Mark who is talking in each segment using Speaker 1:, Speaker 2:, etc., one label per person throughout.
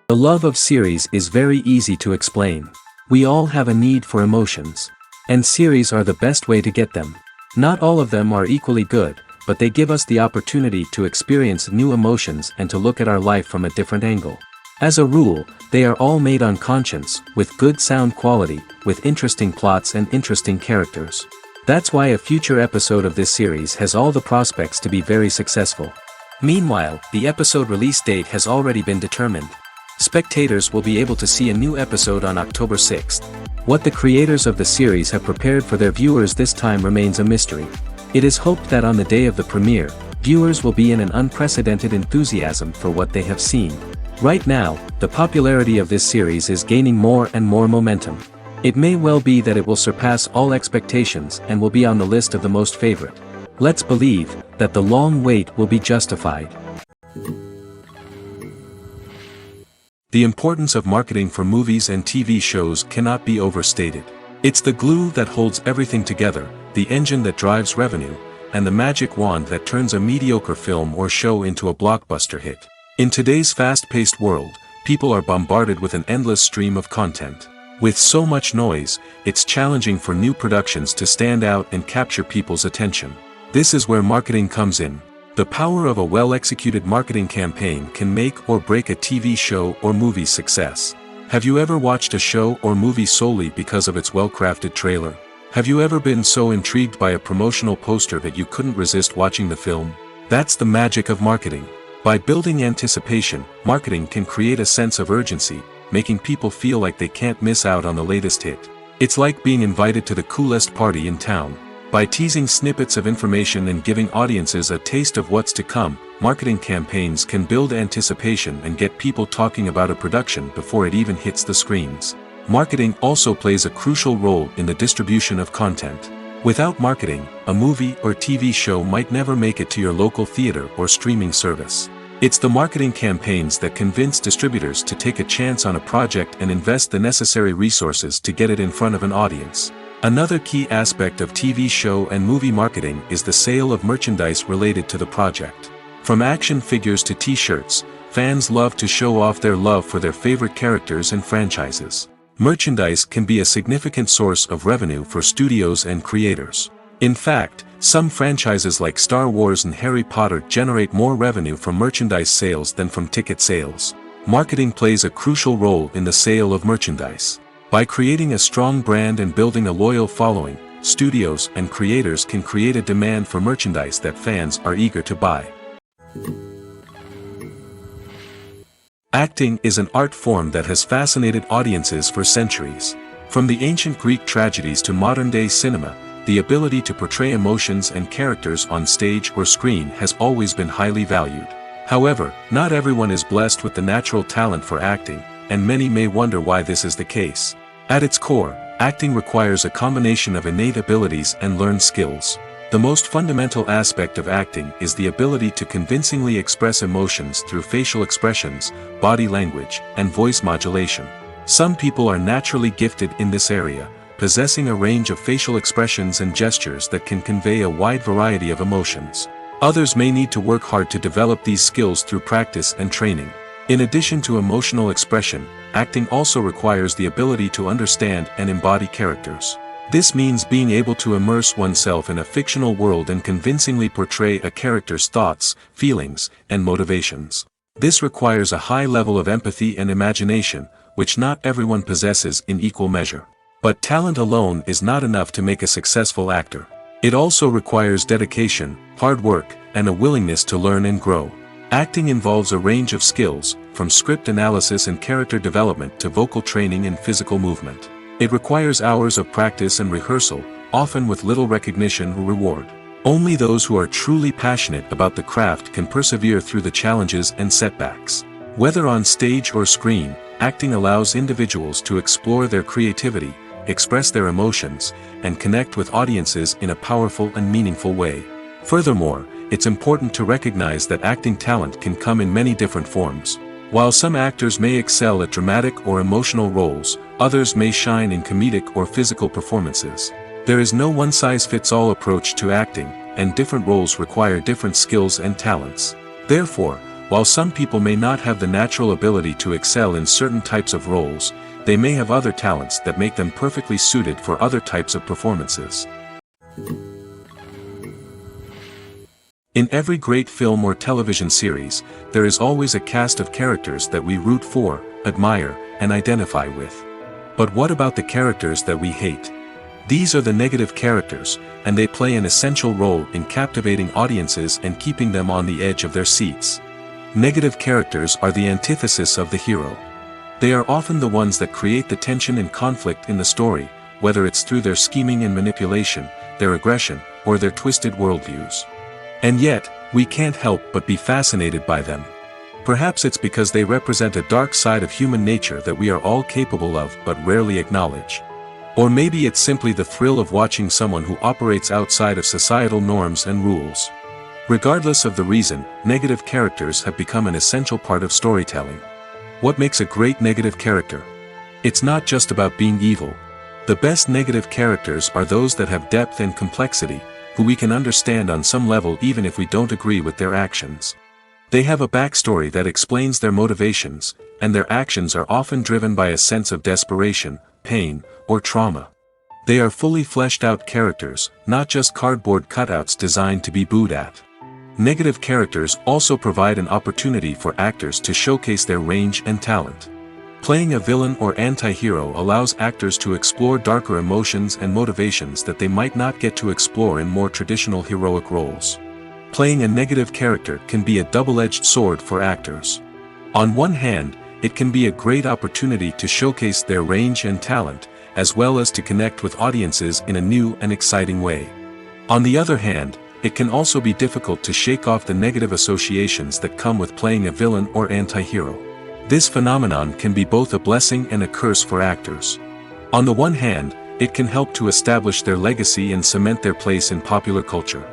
Speaker 1: The love of series is very easy to explain. We all have a need for emotions. And series are the best way to get them. Not all of them are equally good, but they give us the opportunity to experience new emotions and to look at our life from a different angle. As a rule, they are all made on conscience, with good sound quality, with interesting plots and interesting characters. That's why a future episode of this series has all the prospects to be very successful. Meanwhile, the episode release date has already been determined. Spectators will be able to see a new episode on October 6th. What the creators of the series have prepared for their viewers this time remains a mystery. It is hoped that on the day of the premiere, viewers will be in an unprecedented enthusiasm for what they have seen. Right now, the popularity of this series is gaining more and more momentum. It may well be that it will surpass all expectations and will be on the list of the most favorite. Let's believe that the long wait will be justified. The importance of marketing for movies and TV shows cannot be overstated. It's the glue that holds everything together, the engine that drives revenue, and the magic wand that turns a mediocre film or show into a blockbuster hit. In today's fast-paced world, people are bombarded with an endless stream of content. With so much noise, it's challenging for new productions to stand out and capture people's attention. This is where marketing comes in. The power of a well-executed marketing campaign can make or break a TV show or movie's success. Have you ever watched a show or movie solely because of its well-crafted trailer? Have you ever been so intrigued by a promotional poster that you couldn't resist watching the film? That's the magic of marketing. By building anticipation, marketing can create a sense of urgency, making people feel like they can't miss out on the latest hit. It's like being invited to the coolest party in town. By teasing snippets of information and giving audiences a taste of what's to come, marketing campaigns can build anticipation and get people talking about a production before it even hits the screens. Marketing also plays a crucial role in the distribution of content. Without marketing, a movie or TV show might never make it to your local theater or streaming service. It's the marketing campaigns that convince distributors to take a chance on a project and invest the necessary resources to get it in front of an audience. Another key aspect of TV show and movie marketing is the sale of merchandise related to the project. From action figures to t-shirts, fans love to show off their love for their favorite characters and franchises. Merchandise can be a significant source of revenue for studios and creators. In fact, some franchises like Star Wars and Harry Potter generate more revenue from merchandise sales than from ticket sales. Marketing plays a crucial role in the sale of merchandise. By creating a strong brand and building a loyal following, studios and creators can create a demand for merchandise that fans are eager to buy. Acting is an art form that has fascinated audiences for centuries. From the ancient Greek tragedies to modern-day cinema, the ability to portray emotions and characters on stage or screen has always been highly valued. However, not everyone is blessed with the natural talent for acting, and many may wonder why this is the case. At its core, acting requires a combination of innate abilities and learned skills. The most fundamental aspect of acting is the ability to convincingly express emotions through facial expressions, body language, and voice modulation. Some people are naturally gifted in this area, possessing a range of facial expressions and gestures that can convey a wide variety of emotions. Others may need to work hard to develop these skills through practice and training. In addition to emotional expression, acting also requires the ability to understand and embody characters. This means being able to immerse oneself in a fictional world and convincingly portray a character's thoughts, feelings, and motivations. This requires a high level of empathy and imagination, which not everyone possesses in equal measure. But talent alone is not enough to make a successful actor. It also requires dedication, hard work, and a willingness to learn and grow. Acting involves a range of skills, from script analysis and character development to vocal training and physical movement. It requires hours of practice and rehearsal, often with little recognition or reward. Only those who are truly passionate about the craft can persevere through the challenges and setbacks. Whether on stage or screen, acting allows individuals to explore their creativity, express their emotions, and connect with audiences in a powerful and meaningful way. Furthermore, it's important to recognize that acting talent can come in many different forms. While some actors may excel at dramatic or emotional roles, others may shine in comedic or physical performances. There is no one-size-fits-all approach to acting, and different roles require different skills and talents. Therefore, While some people may not have the natural ability to excel in certain types of roles, they may have other talents that make them perfectly suited for other types of performances. In every great film or television series, there is always a cast of characters that we root for, admire, and identify with. But what about the characters that we hate? These are the negative characters, and they play an essential role in captivating audiences and keeping them on the edge of their seats. Negative characters are the antithesis of the hero. They are often the ones that create the tension and conflict in the story, whether it's through their scheming and manipulation, their aggression, or their twisted worldviews. And yet, we can't help but be fascinated by them. Perhaps it's because they represent a dark side of human nature that we are all capable of but rarely acknowledge. Or maybe it's simply the thrill of watching someone who operates outside of societal norms and rules. Regardless of the reason, negative characters have become an essential part of storytelling. What makes a great negative character? It's not just about being evil. The best negative characters are those that have depth and complexity, who we can understand on some level even if we don't agree with their actions. They have a backstory that explains their motivations, and their actions are often driven by a sense of desperation, pain, or trauma. They are fully fleshed out characters, not just cardboard cutouts designed to be booed at. Negative characters also provide an opportunity for actors to showcase their range and talent. Playing a villain or anti-hero allows actors to explore darker emotions and motivations that they might not get to explore in more traditional heroic roles. Playing a negative character can be a double-edged sword for actors. On one hand, it can be a great opportunity to showcase their range and talent, as well as to connect with audiences in a new and exciting way. On the other hand, it can also be difficult to shake off the negative associations that come with playing a villain or anti-hero. This phenomenon can be both a blessing and a curse for actors. On the one hand, it can help to establish their legacy and cement their place in popular culture.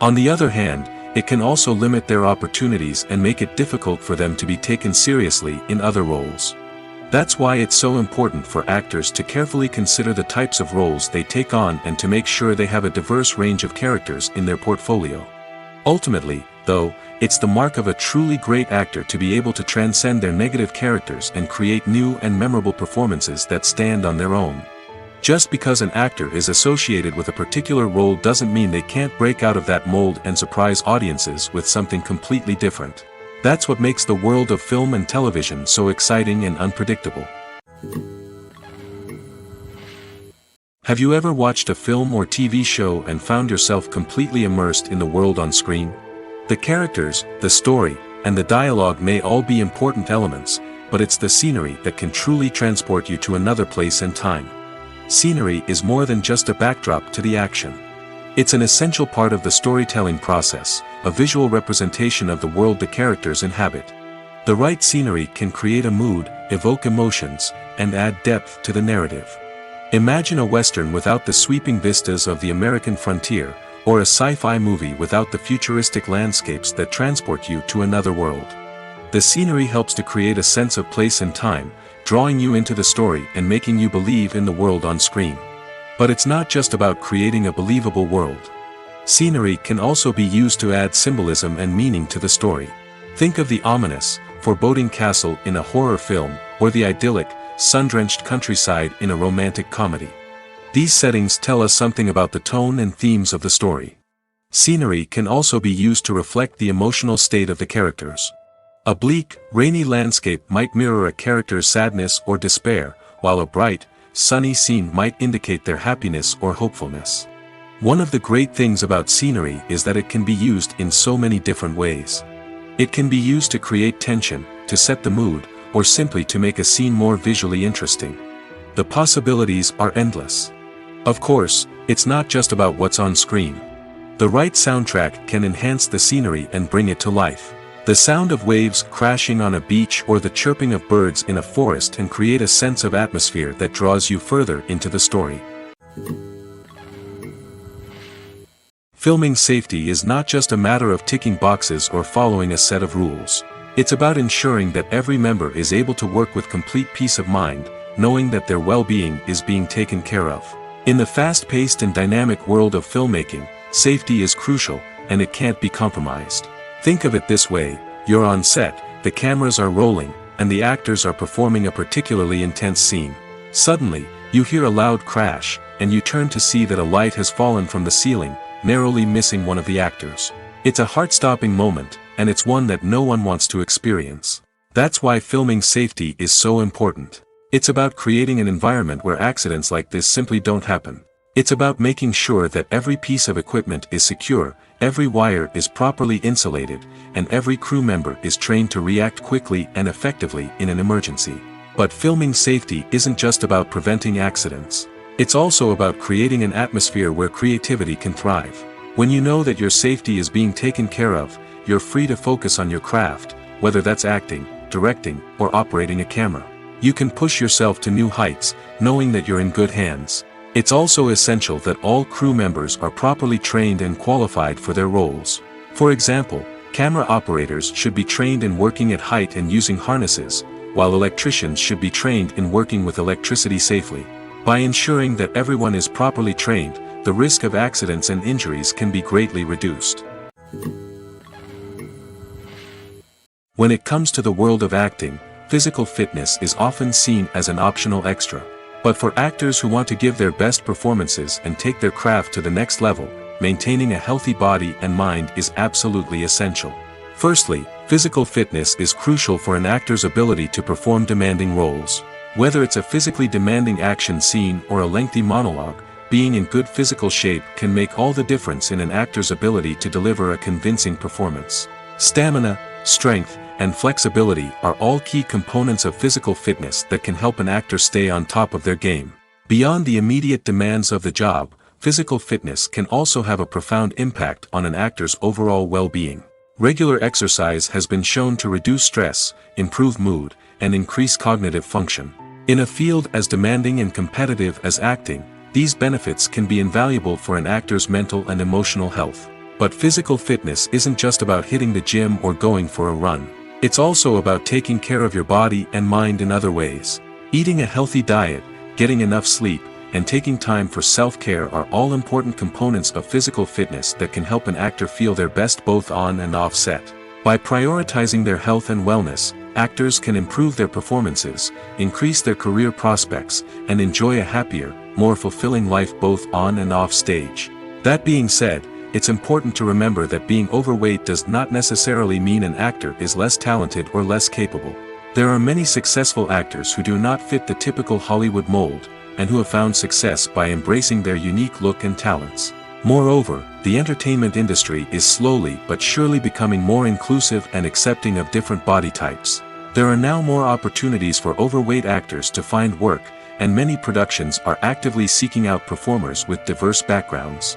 Speaker 1: On the other hand, it can also limit their opportunities and make it difficult for them to be taken seriously in other roles. That's why it's so important for actors to carefully consider the types of roles they take on and to make sure they have a diverse range of characters in their portfolio. Ultimately, though, it's the mark of a truly great actor to be able to transcend their negative characters and create new and memorable performances that stand on their own. Just because an actor is associated with a particular role doesn't mean they can't break out of that mold and surprise audiences with something completely different. That's what makes the world of film and television so exciting and unpredictable. Have you ever watched a film or TV show and found yourself completely immersed in the world on screen? The characters, the story, and the dialogue may all be important elements, but it's the scenery that can truly transport you to another place and time. Scenery is more than just a backdrop to the action. It's an essential part of the storytelling process, a visual representation of the world the characters inhabit. The right scenery can create a mood, evoke emotions, and add depth to the narrative. Imagine a Western without the sweeping vistas of the American frontier, or a sci-fi movie without the futuristic landscapes that transport you to another world. The scenery helps to create a sense of place and time, drawing you into the story and making you believe in the world on screen. But it's not just about creating a believable world. Scenery can also be used to add symbolism and meaning to the story. Think of the ominous, foreboding castle in a horror film, or the idyllic, sun-drenched countryside in a romantic comedy. These settings tell us something about the tone and themes of the story. Scenery can also be used to reflect the emotional state of the characters. A bleak, rainy landscape might mirror a character's sadness or despair, while a bright, sunny scene might indicate their happiness or hopefulness. One of the great things about scenery is that it can be used in so many different ways. It can be used to create tension, to set the mood, or simply to make a scene more visually interesting. The possibilities are endless. Of course, it's not just about what's on screen. The right soundtrack can enhance the scenery and bring it to life. The sound of waves crashing on a beach or the chirping of birds in a forest can create a sense of atmosphere that draws you further into the story. Filming safety is not just a matter of ticking boxes or following a set of rules. It's about ensuring that every member is able to work with complete peace of mind, knowing that their well-being is being taken care of. In the fast-paced and dynamic world of filmmaking, safety is crucial, and it can't be compromised. Think of it this way: You're on set, the cameras are rolling, and the actors are performing a particularly intense scene. Suddenly, you hear a loud crash, and you turn to see that a light has fallen from the ceiling, narrowly missing one of the actors. It's a heart-stopping moment, and it's one that no one wants to experience. That's why filming safety is so important. It's about creating an environment where accidents like this simply don't happen. It's about making sure that every piece of equipment is secure, every wire is properly insulated, and every crew member is trained to react quickly and effectively in an emergency. But filming safety isn't just about preventing accidents. It's also about creating an atmosphere where creativity can thrive. When you know that your safety is being taken care of, you're free to focus on your craft, whether that's acting, directing, or operating a camera. You can push yourself to new heights, knowing that you're in good hands. It's also essential that all crew members are properly trained and qualified for their roles. For example, camera operators should be trained in working at height and using harnesses, while electricians should be trained in working with electricity safely. By ensuring that everyone is properly trained, the risk of accidents and injuries can be greatly reduced. When it comes to the world of acting, physical fitness is often seen as an optional extra. But for actors who want to give their best performances and take their craft to the next level, maintaining a healthy body and mind is absolutely essential. Firstly, physical fitness is crucial for an actor's ability to perform demanding roles. Whether it's a physically demanding action scene or a lengthy monologue, being in good physical shape can make all the difference in an actor's ability to deliver a convincing performance. Stamina, strength, and flexibility are all key components of physical fitness that can help an actor stay on top of their game. Beyond the immediate demands of the job, physical fitness can also have a profound impact on an actor's overall well-being. Regular exercise has been shown to reduce stress, improve mood, and increase cognitive function. In a field as demanding and competitive as acting, these benefits can be invaluable for an actor's mental and emotional health. But physical fitness isn't just about hitting the gym or going for a run. It's also about taking care of your body and mind in other ways. Eating a healthy diet, getting enough sleep, and taking time for self-care are all important components of physical fitness that can help an actor feel their best both on and off set. By prioritizing their health and wellness, actors can improve their performances, increase their career prospects, and enjoy a happier, more fulfilling life both on and off stage. That being said, it's important to remember that being overweight does not necessarily mean an actor is less talented or less capable. There are many successful actors who do not fit the typical Hollywood mold, and who have found success by embracing their unique look and talents. Moreover, the entertainment industry is slowly but surely becoming more inclusive and accepting of different body types. There are now more opportunities for overweight actors to find work, and many productions are actively seeking out performers with diverse backgrounds.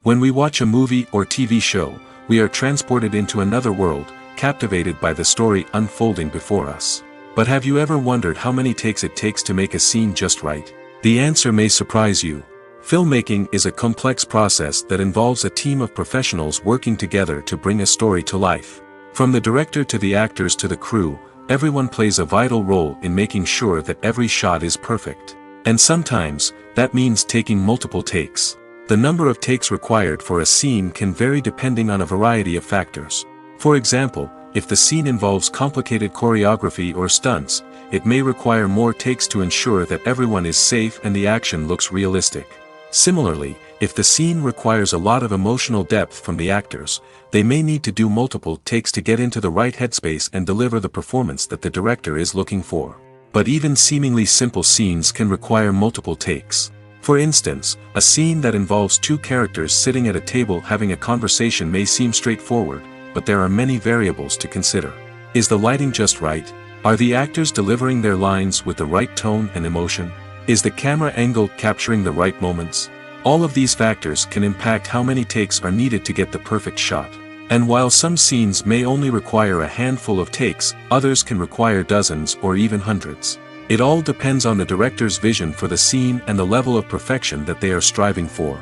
Speaker 1: When we watch a movie or TV show, we are transported into another world, captivated by the story unfolding before us. But have you ever wondered how many takes it takes to make a scene just right? The answer may surprise you. Filmmaking is a complex process that involves a team of professionals working together to bring a story to life. From the director to the actors to the crew, everyone plays a vital role in making sure that every shot is perfect. And sometimes, that means taking multiple takes. The number of takes required for a scene can vary depending on a variety of factors. For example, if the scene involves complicated choreography or stunts, it may require more takes to ensure that everyone is safe and the action looks realistic. Similarly, if the scene requires a lot of emotional depth from the actors, they may need to do multiple takes to get into the right headspace and deliver the performance that the director is looking for. But even seemingly simple scenes can require multiple takes. For instance, a scene that involves two characters sitting at a table having a conversation may seem straightforward, but there are many variables to consider. Is the lighting just right? Are the actors delivering their lines with the right tone and emotion? Is the camera angle capturing the right moments? All of these factors can impact how many takes are needed to get the perfect shot. And while some scenes may only require a handful of takes, others can require dozens or even hundreds. It all depends on the director's vision for the scene and the level of perfection that they are striving for.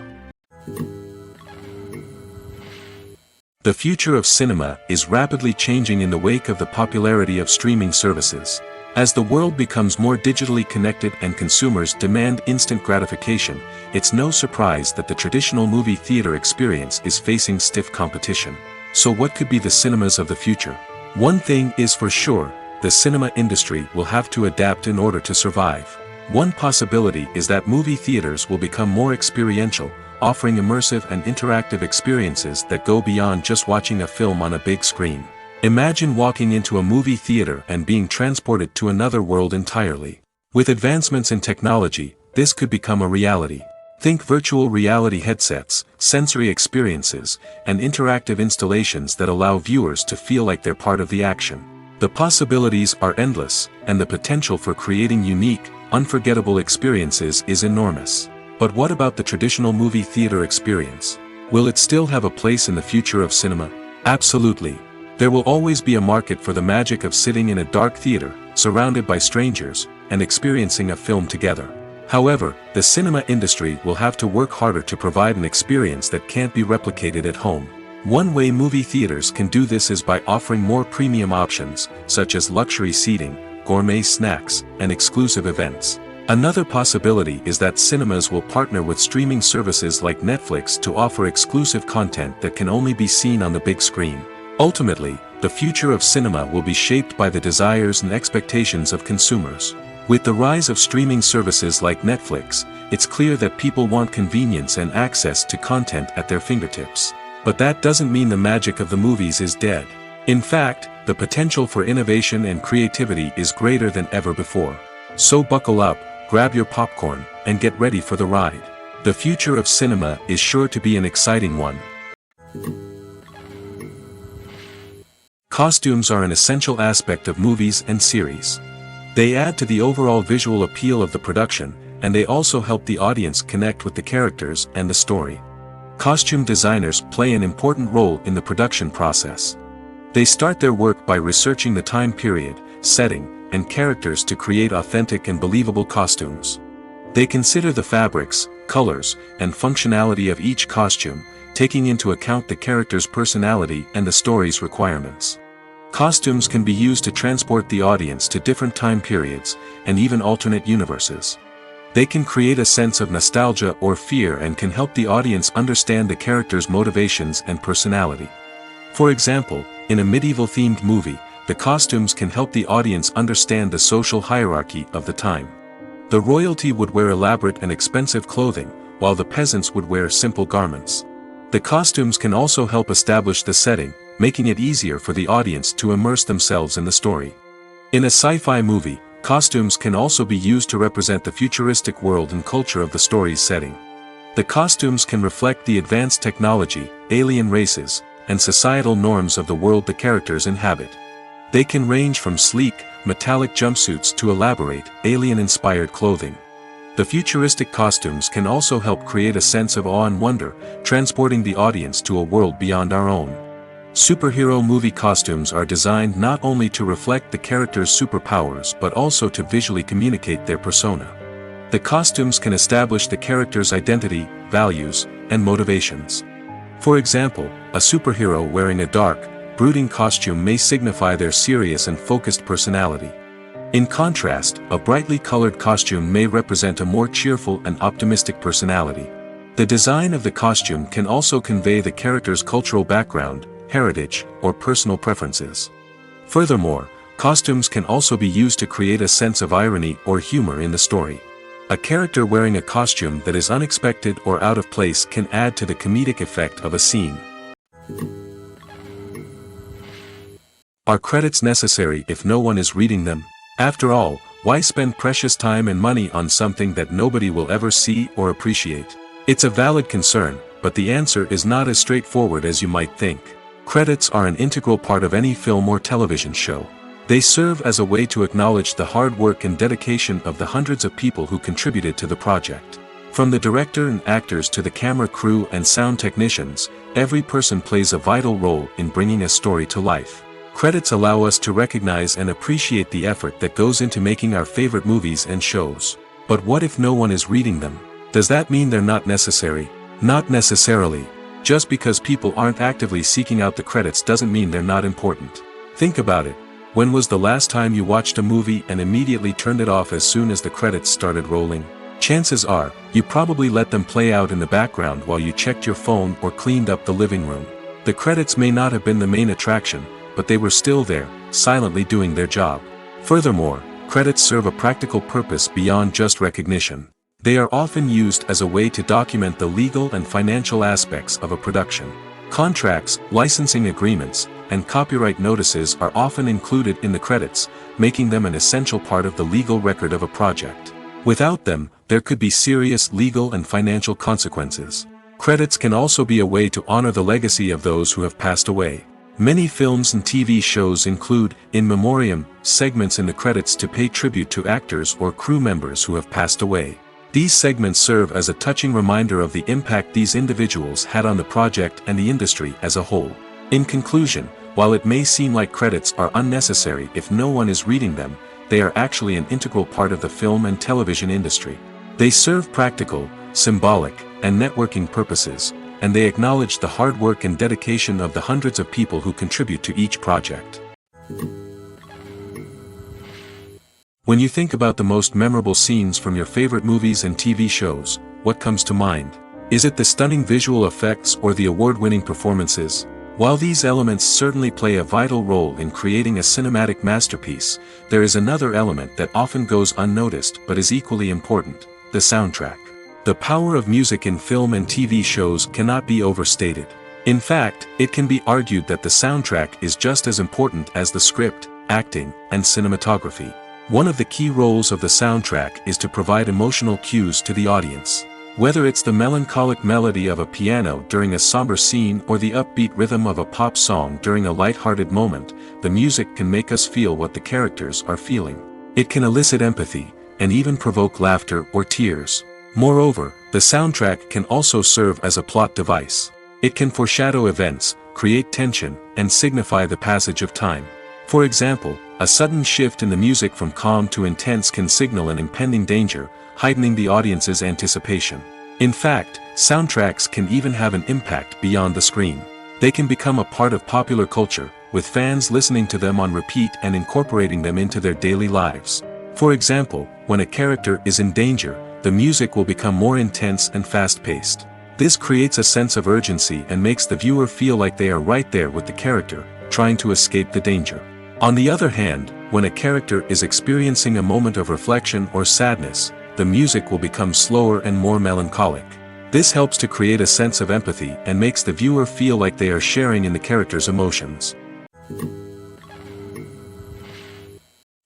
Speaker 1: The future of cinema is rapidly changing in the wake of the popularity of streaming services. As the world becomes more digitally connected and consumers demand instant gratification, it's no surprise that the traditional movie theater experience is facing stiff competition. So what could be the cinemas of the future? One thing is for sure, the cinema industry will have to adapt in order to survive. One possibility is that movie theaters will become more experiential, offering immersive and interactive experiences that go beyond just watching a film on a big screen. Imagine walking into a movie theater and being transported to another world entirely. With advancements in technology, this could become a reality. Think virtual reality headsets, sensory experiences, and interactive installations that allow viewers to feel like they're part of the action. The possibilities are endless, and the potential for creating unique, unforgettable experiences is enormous. But what about the traditional movie theater experience? Will it still have a place in the future of cinema? Absolutely. There will always be a market for the magic of sitting in a dark theater, surrounded by strangers, and experiencing a film together. However, the cinema industry will have to work harder to provide an experience that can't be replicated at home. One way movie theaters can do this is by offering more premium options, such as luxury seating, gourmet snacks, and exclusive events. Another possibility is that cinemas will partner with streaming services like Netflix to offer exclusive content that can only be seen on the big screen. Ultimately, the future of cinema will be shaped by the desires and expectations of consumers. With the rise of streaming services like Netflix, it's clear that people want convenience and access to content at their fingertips. But that doesn't mean the magic of the movies is dead. In fact, the potential for innovation and creativity is greater than ever before. So buckle up, grab your popcorn, and get ready for the ride. The future of cinema is sure to be an exciting one. Costumes are an essential aspect of movies and series. They add to the overall visual appeal of the production, and they also help the audience connect with the characters and the story. Costume designers play an important role in the production process. They start their work by researching the time period, setting, and characters to create authentic and believable costumes. They consider the fabrics, colors, and functionality of each costume, taking into account the character's personality and the story's requirements. Costumes can be used to transport the audience to different time periods, and even alternate universes. They can create a sense of nostalgia or fear and can help the audience understand the character's motivations and personality. For example, in a medieval-themed movie, the costumes can help the audience understand the social hierarchy of the time. The royalty would wear elaborate and expensive clothing, while the peasants would wear simple garments. The costumes can also help establish the setting, making it easier for the audience to immerse themselves in the story. In a sci-fi movie, costumes can also be used to represent the futuristic world and culture of the story's setting. The costumes can reflect the advanced technology, alien races, and societal norms of the world the characters inhabit. They can range from sleek, metallic jumpsuits to elaborate, alien-inspired clothing. The futuristic costumes can also help create a sense of awe and wonder, transporting the audience to a world beyond our own. Superhero movie costumes are designed not only to reflect the character's superpowers but also to visually communicate their persona. The costumes can establish the character's identity, values, and motivations. For example, a superhero wearing a dark, brooding costume may signify their serious and focused personality. In contrast, a brightly colored costume may represent a more cheerful and optimistic personality. The design of the costume can also convey the character's cultural background, heritage, or personal preferences. Furthermore, costumes can also be used to create a sense of irony or humor in the story. A character wearing a costume that is unexpected or out of place can add to the comedic effect of a scene. Are credits necessary if no one is reading them? After all, why spend precious time and money on something that nobody will ever see or appreciate? It's a valid concern, but the answer is not as straightforward as you might think. Credits are an integral part of any film or television show. They serve as a way to acknowledge the hard work and dedication of the hundreds of people who contributed to the project. From the director and actors to the camera crew and sound technicians, every person plays a vital role in bringing a story to life. Credits allow us to recognize and appreciate the effort that goes into making our favorite movies and shows. But what if no one is reading them? Does that mean they're not necessary? Not necessarily. Just because people aren't actively seeking out the credits doesn't mean they're not important. Think about it. When was the last time you watched a movie and immediately turned it off as soon as the credits started rolling? Chances are, you probably let them play out in the background while you checked your phone or cleaned up the living room. The credits may not have been the main attraction, but they were still there, silently doing their job. Furthermore, credits serve a practical purpose beyond just recognition. They are often used as a way to document the legal and financial aspects of a production. Contracts, licensing agreements, and copyright notices are often included in the credits, making them an essential part of the legal record of a project. Without them, there could be serious legal and financial consequences. Credits can also be a way to honor the legacy of those who have passed away. Many films and TV shows include, in memoriam, segments in the credits to pay tribute to actors or crew members who have passed away. These segments serve as a touching reminder of the impact these individuals had on the project and the industry as a whole. In conclusion, while it may seem like credits are unnecessary if no one is reading them, they are actually an integral part of the film and television industry. They serve practical, symbolic, and networking purposes, and they acknowledge the hard work and dedication of the hundreds of people who contribute to each project. When you think about the most memorable scenes from your favorite movies and TV shows, what comes to mind? Is it the stunning visual effects or the award-winning performances? While these elements certainly play a vital role in creating a cinematic masterpiece, there is another element that often goes unnoticed but is equally important: the soundtrack. The power of music in film and TV shows cannot be overstated. In fact, it can be argued that the soundtrack is just as important as the script, acting, and cinematography. One of the key roles of the soundtrack is to provide emotional cues to the audience. Whether it's the melancholic melody of a piano during a somber scene or the upbeat rhythm of a pop song during a light-hearted moment, the music can make us feel what the characters are feeling. It can elicit empathy, and even provoke laughter or tears. Moreover, the soundtrack can also serve as a plot device. It can foreshadow events, create tension, and signify the passage of time. For example, a sudden shift in the music from calm to intense can signal an impending danger, heightening the audience's anticipation. In fact, soundtracks can even have an impact beyond the screen. They can become a part of popular culture, with fans listening to them on repeat and incorporating them into their daily lives. For example, when a character is in danger, the music will become more intense and fast-paced. This creates a sense of urgency and makes the viewer feel like they are right there with the character, trying to escape the danger. On the other hand, when a character is experiencing a moment of reflection or sadness, the music will become slower and more melancholic. This helps to create a sense of empathy and makes the viewer feel like they are sharing in the character's emotions.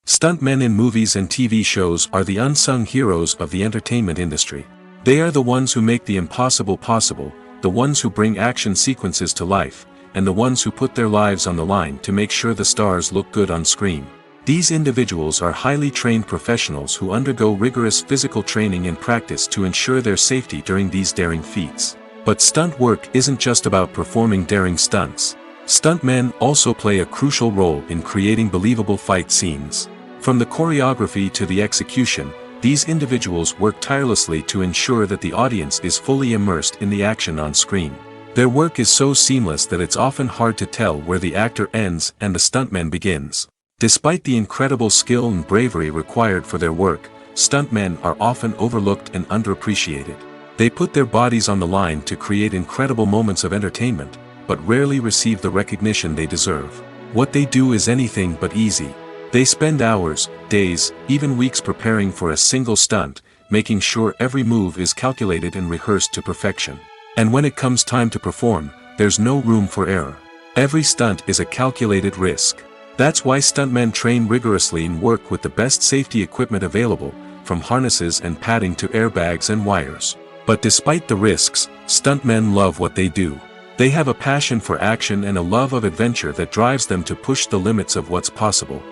Speaker 1: Stuntmen in movies and TV shows are the unsung heroes of the entertainment industry. They are the ones who make the impossible possible, the ones who bring action sequences to life, and the ones who put their lives on the line to make sure the stars look good on screen. These individuals are highly trained professionals who undergo rigorous physical training and practice to ensure their safety during these daring feats. But stunt work isn't just about performing daring stunts. Stuntmen also play a crucial role in creating believable fight scenes. From the choreography to the execution, these individuals work tirelessly to ensure that the audience is fully immersed in the action on screen. Their work is so seamless that it's often hard to tell where the actor ends and the stuntman begins. Despite the incredible skill and bravery required for their work, stuntmen are often overlooked and underappreciated. They put their bodies on the line to create incredible moments of entertainment, but rarely receive the recognition they deserve. What they do is anything but easy. They spend hours, days, even weeks preparing for a single stunt, making sure every move is calculated and rehearsed to perfection. And when it comes time to perform, there's no room for error. Every stunt is a calculated risk. That's why stuntmen train rigorously and work with the best safety equipment available, from harnesses and padding to airbags and wires. But despite the risks, stuntmen love what they do. They have a passion for action and a love of adventure that drives them to push the limits of what's possible.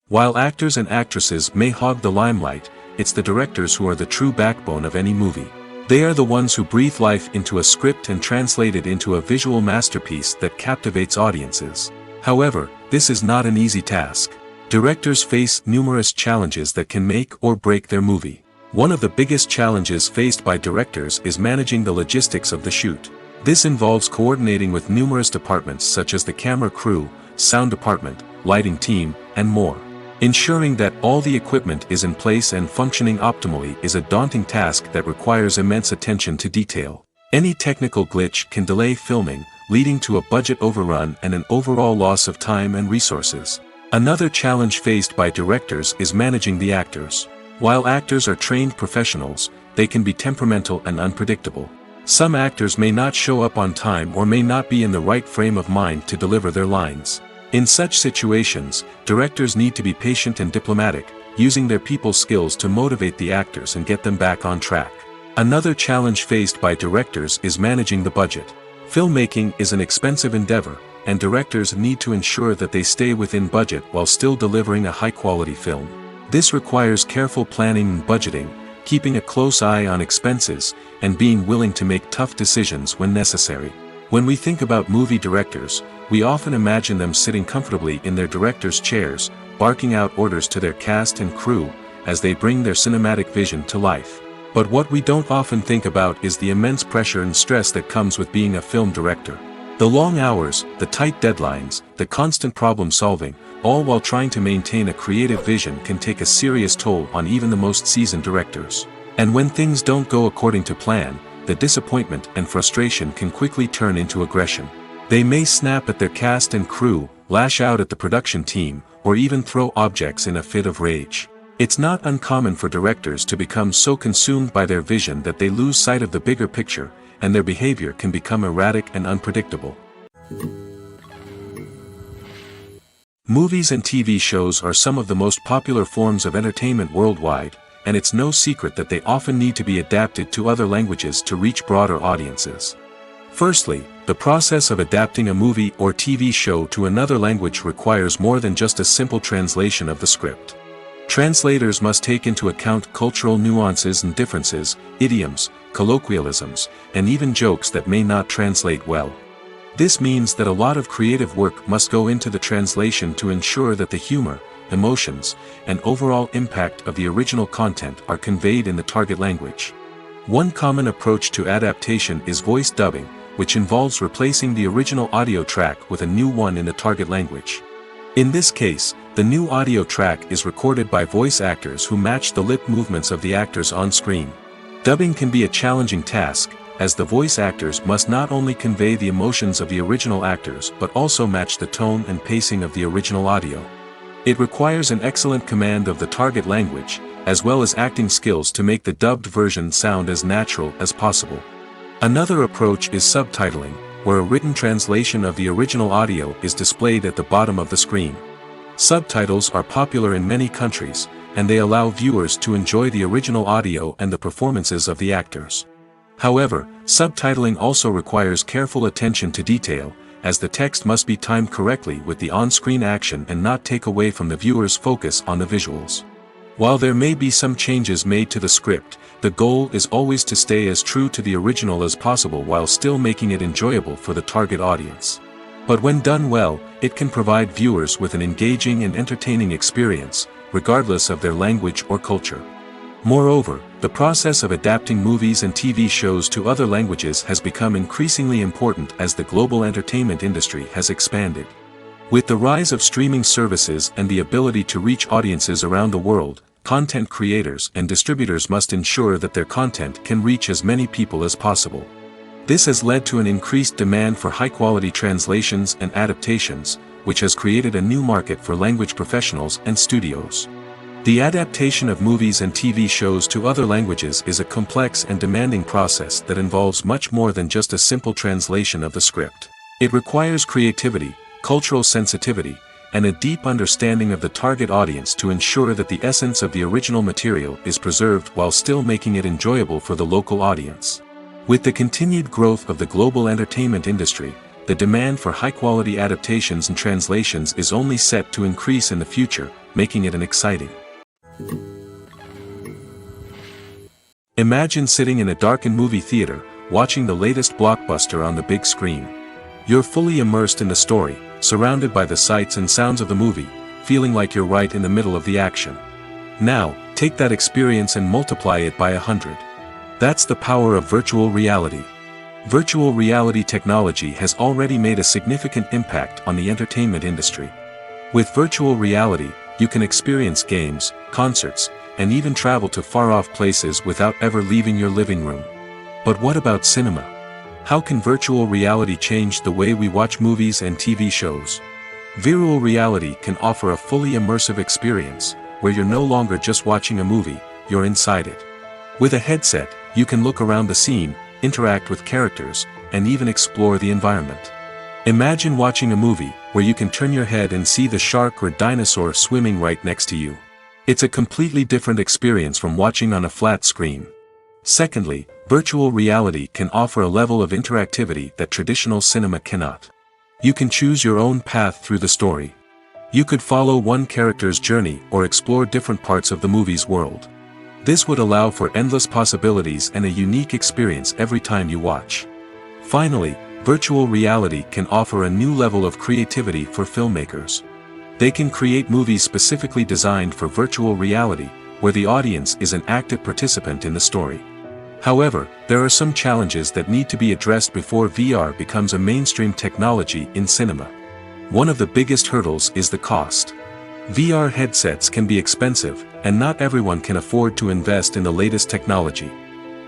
Speaker 1: While actors and actresses may hog the limelight, it's the directors who are the true backbone of any movie. They are the ones who breathe life into a script and translate it into a visual masterpiece that captivates audiences. However, this is not an easy task. Directors face numerous challenges that can make or break their movie. One of the biggest challenges faced by directors is managing the logistics of the shoot. This involves coordinating with numerous departments such as the camera crew, sound department, lighting team, and more. Ensuring that all the equipment is in place and functioning optimally is a daunting task that requires immense attention to detail. Any technical glitch can delay filming, leading to a budget overrun and an overall loss of time and resources. Another challenge faced by directors is managing the actors. While actors are trained professionals, they can be temperamental and unpredictable. Some actors may not show up on time or may not be in the right frame of mind to deliver their lines. In such situations, directors need to be patient and diplomatic, using their people skills to motivate the actors and get them back on track. Another challenge faced by directors is managing the budget. Filmmaking is an expensive endeavor, and directors need to ensure that they stay within budget while still delivering a high-quality film. This requires careful planning and budgeting, keeping a close eye on expenses, and being willing to make tough decisions when necessary. When we think about movie directors, we often imagine them sitting comfortably in their director's chairs, barking out orders to their cast and crew, as they bring their cinematic vision to life. But what we don't often think about is the immense pressure and stress that comes with being a film director. The long hours, the tight deadlines, the constant problem solving, all while trying to maintain a creative vision can take a serious toll on even the most seasoned directors. And when things don't go according to plan, the disappointment and frustration can quickly turn into aggression. They may snap at their cast and crew, lash out at the production team, or even throw objects in a fit of rage. It's not uncommon for directors to become so consumed by their vision that they lose sight of the bigger picture, and their behavior can become erratic and unpredictable. Movies and TV shows are some of the most popular forms of entertainment worldwide, and it's no secret that they often need to be adapted to other languages to reach broader audiences. Firstly, the process of adapting a movie or TV show to another language requires more than just a simple translation of the script. Translators must take into account cultural nuances and differences, idioms, colloquialisms, and even jokes that may not translate well. This means that a lot of creative work must go into the translation to ensure that the humor, emotions, and overall impact of the original content are conveyed in the target language. One common approach to adaptation is voice dubbing, which involves replacing the original audio track with a new one in the target language. In this case, the new audio track is recorded by voice actors who match the lip movements of the actors on screen. Dubbing can be a challenging task, as the voice actors must not only convey the emotions of the original actors but also match the tone and pacing of the original audio. It requires an excellent command of the target language, as well as acting skills to make the dubbed version sound as natural as possible. Another approach is subtitling, where a written translation of the original audio is displayed at the bottom of the screen. Subtitles are popular in many countries, and they allow viewers to enjoy the original audio and the performances of the actors. However, subtitling also requires careful attention to detail, as the text must be timed correctly with the on-screen action and not take away from the viewer's focus on the visuals. While there may be some changes made to the script, the goal is always to stay as true to the original as possible while still making it enjoyable for the target audience. But when done well, it can provide viewers with an engaging and entertaining experience, regardless of their language or culture. Moreover, the process of adapting movies and TV shows to other languages has become increasingly important as the global entertainment industry has expanded. With the rise of streaming services and the ability to reach audiences around the world, content creators and distributors must ensure that their content can reach as many people as possible. This has led to an increased demand for high-quality translations and adaptations, which has created a new market for language professionals and studios. The adaptation of movies and TV shows to other languages is a complex and demanding process that involves much more than just a simple translation of the script. It requires creativity, cultural sensitivity, and a deep understanding of the target audience to ensure that the essence of the original material is preserved while still making it enjoyable for the local audience. With the continued growth of the global entertainment industry, the demand for high-quality adaptations and translations is only set to increase in the future, making it an exciting. Imagine sitting in a darkened movie theater, watching the latest blockbuster on the big screen. You're fully immersed in the story, surrounded by the sights and sounds of the movie, feeling like you're right in the middle of the action. Now, take that experience and multiply it by 100. That's the power of virtual reality. Virtual reality technology has already made a significant impact on the entertainment industry. With virtual reality, you can experience games, concerts, and even travel to far-off places without ever leaving your living room. But what about cinema? How can virtual reality change the way we watch movies and TV shows? Virtual reality can offer a fully immersive experience, where you're no longer just watching a movie, you're inside it. With a headset, you can look around the scene, interact with characters, and even explore the environment. Imagine watching a movie, where you can turn your head and see the shark or dinosaur swimming right next to you. It's a completely different experience from watching on a flat screen. Secondly, virtual reality can offer a level of interactivity that traditional cinema cannot. You can choose your own path through the story. You could follow one character's journey or explore different parts of the movie's world. This would allow for endless possibilities and a unique experience every time you watch. Finally, virtual reality can offer a new level of creativity for filmmakers. They can create movies specifically designed for virtual reality, where the audience is an active participant in the story. However, there are some challenges that need to be addressed before VR becomes a mainstream technology in cinema. One of the biggest hurdles is the cost. VR headsets can be expensive, and not everyone can afford to invest in the latest technology.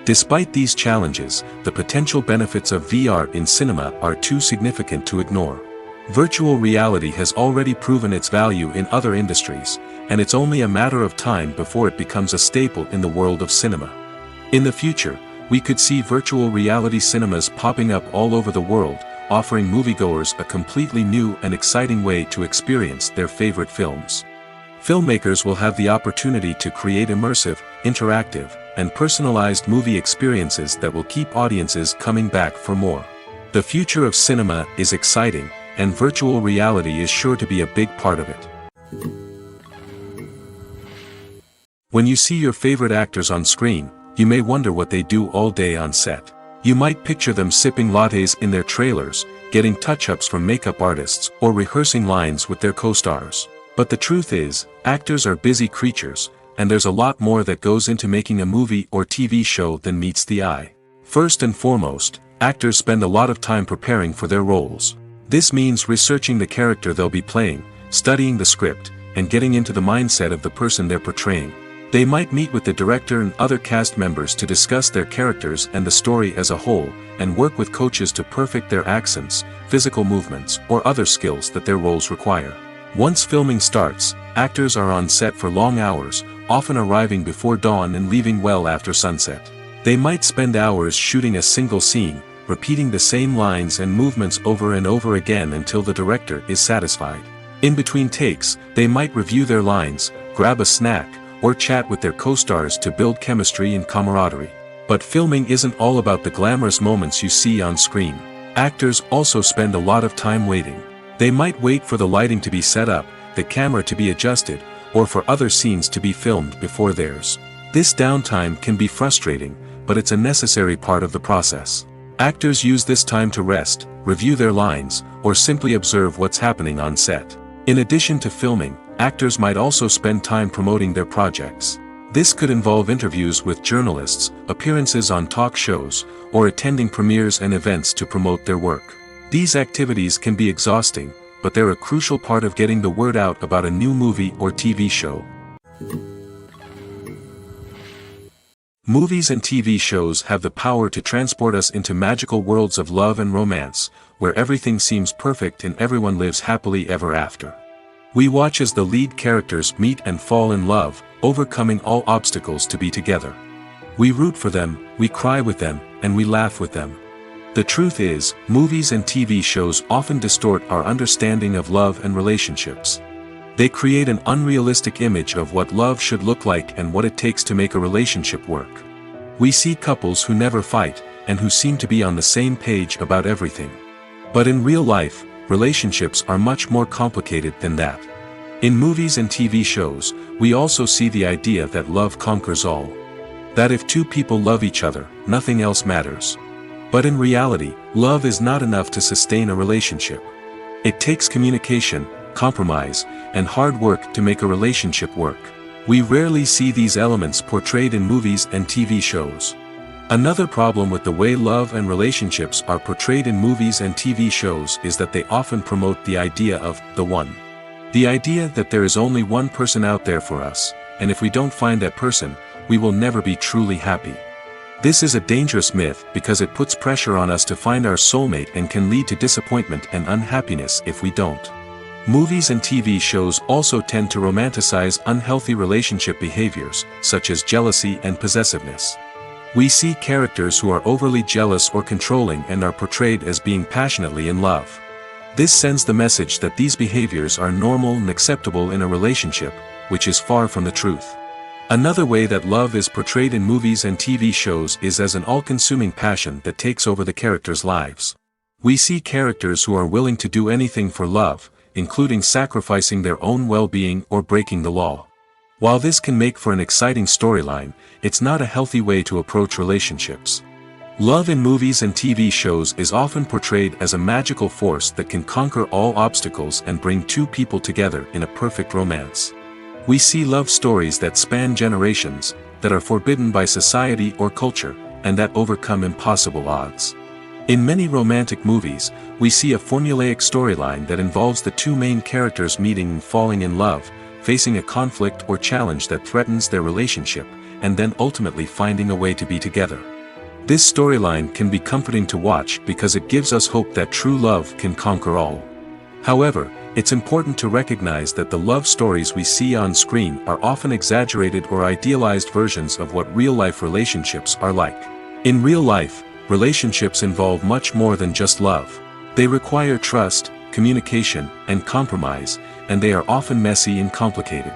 Speaker 1: Despite these challenges, the potential benefits of VR in cinema are too significant to ignore. Virtual reality has already proven its value in other industries, and it's only a matter of time before it becomes a staple in the world of cinema. In the future, we could see virtual reality cinemas popping up all over the world, offering moviegoers a completely new and exciting way to experience their favorite films. Filmmakers will have the opportunity to create immersive, interactive, and personalized movie experiences that will keep audiences coming back for more. The future of cinema is exciting, and virtual reality is sure to be a big part of it. When you see your favorite actors on screen, you may wonder what they do all day on set. You might picture them sipping lattes in their trailers, getting touch-ups from makeup artists, or rehearsing lines with their co-stars. But the truth is, actors are busy creatures, and there's a lot more that goes into making a movie or TV show than meets the eye. First and foremost, actors spend a lot of time preparing for their roles. This means researching the character they'll be playing, studying the script, and getting into the mindset of the person they're portraying. They might meet with the director and other cast members to discuss their characters and the story as a whole, and work with coaches to perfect their accents, physical movements, or other skills that their roles require. Once filming starts, actors are on set for long hours, often arriving before dawn and leaving well after sunset. They might spend hours shooting a single scene, repeating the same lines and movements over and over again until the director is satisfied. In between takes, they might review their lines, grab a snack, or chat with their co-stars to build chemistry and camaraderie. But filming isn't all about the glamorous moments you see on screen. Actors also spend a lot of time waiting. They might wait for the lighting to be set up, the camera to be adjusted, or for other scenes to be filmed before theirs. This downtime can be frustrating, but it's a necessary part of the process. Actors use this time to rest, review their lines, or simply observe what's happening on set. In addition to filming, actors might also spend time promoting their projects. This could involve interviews with journalists, appearances on talk shows, or attending premieres and events to promote their work. These activities can be exhausting, but they're a crucial part of getting the word out about a new movie or TV show. Movies and TV shows have the power to transport us into magical worlds of love and romance, where everything seems perfect and everyone lives happily ever after. We watch as the lead characters meet and fall in love, overcoming all obstacles to be together. We root for them, we cry with them, and we laugh with them. The truth is, movies and TV shows often distort our understanding of love and relationships. They create an unrealistic image of what love should look like and what it takes to make a relationship work. We see couples who never fight, and who seem to be on the same page about everything. But in real life, relationships are much more complicated than that. In movies and TV shows, we also see the idea that love conquers all. That if two people love each other, nothing else matters. But in reality, love is not enough to sustain a relationship. It takes communication, compromise, and hard work to make a relationship work. We rarely see these elements portrayed in movies and TV shows. Another problem with the way love and relationships are portrayed in movies and TV shows is that they often promote the idea of the one. The idea that there is only one person out there for us, and if we don't find that person, we will never be truly happy. This is a dangerous myth because it puts pressure on us to find our soulmate and can lead to disappointment and unhappiness if we don't. Movies and TV shows also tend to romanticize unhealthy relationship behaviors, such as jealousy and possessiveness. We see characters who are overly jealous or controlling and are portrayed as being passionately in love. This sends the message that these behaviors are normal and acceptable in a relationship, which is far from the truth. Another way that love is portrayed in movies and TV shows is as an all-consuming passion that takes over the characters' lives. We see characters who are willing to do anything for love, including sacrificing their own well-being or breaking the law. While this can make for an exciting storyline, it's not a healthy way to approach relationships. Love in movies and TV shows is often portrayed as a magical force that can conquer all obstacles and bring two people together in a perfect romance. We see love stories that span generations, that are forbidden by society or culture, and that overcome impossible odds. In many romantic movies, we see a formulaic storyline that involves the two main characters meeting and falling in love, facing a conflict or challenge that threatens their relationship, and then ultimately finding a way to be together. This storyline can be comforting to watch because it gives us hope that true love can conquer all. However, it's important to recognize that the love stories we see on screen are often exaggerated or idealized versions of what real-life relationships are like. In real life, relationships involve much more than just love. They require trust, communication, and compromise, and they are often messy and complicated.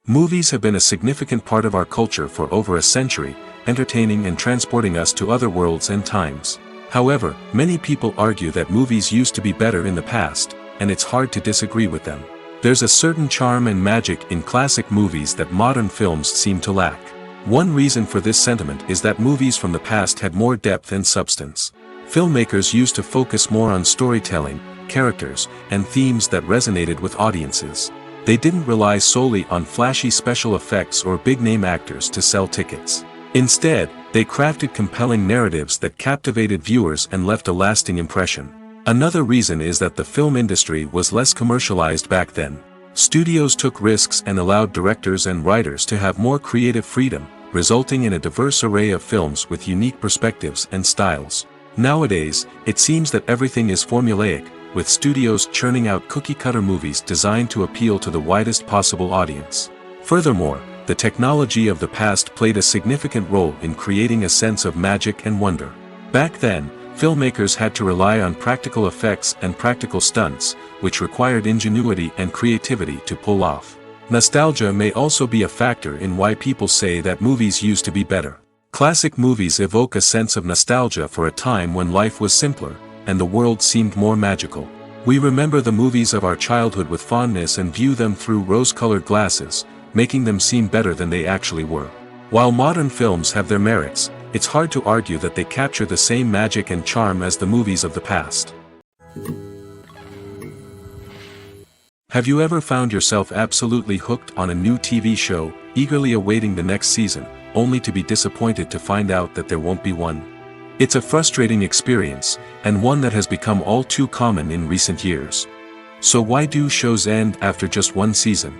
Speaker 1: Movies have been a significant part of our culture for over a century, entertaining and transporting us to other worlds and times. However, many people argue that movies used to be better in the past, and it's hard to disagree with them. There's a certain charm and magic in classic movies that modern films seem to lack. One reason for this sentiment is that movies from the past had more depth and substance. Filmmakers used to focus more on storytelling, characters, and themes that resonated with audiences. They didn't rely solely on flashy special effects or big-name actors to sell tickets. Instead, they crafted compelling narratives that captivated viewers and left a lasting impression. Another reason is that the film industry was less commercialized back then. Studios took risks and allowed directors and writers to have more creative freedom, resulting in a diverse array of films with unique perspectives and styles. Nowadays, it seems that everything is formulaic, with studios churning out cookie-cutter movies designed to appeal to the widest possible audience. Furthermore, the technology of the past played a significant role in creating a sense of magic and wonder. Back then, filmmakers had to rely on practical effects and practical stunts, which required ingenuity and creativity to pull off. Nostalgia may also be a factor in why people say that movies used to be better. Classic movies evoke a sense of nostalgia for a time when life was simpler, and the world seemed more magical. We remember the movies of our childhood with fondness and view them through rose-colored glasses, making them seem better than they actually were. While modern films have their merits, it's hard to argue that they capture the same magic and charm as the movies of the past. Have you ever found yourself absolutely hooked on a new TV show, eagerly awaiting the next season, only to be disappointed to find out that there won't be one? It's a frustrating experience, and one that has become all too common in recent years. So why do shows end after just one season?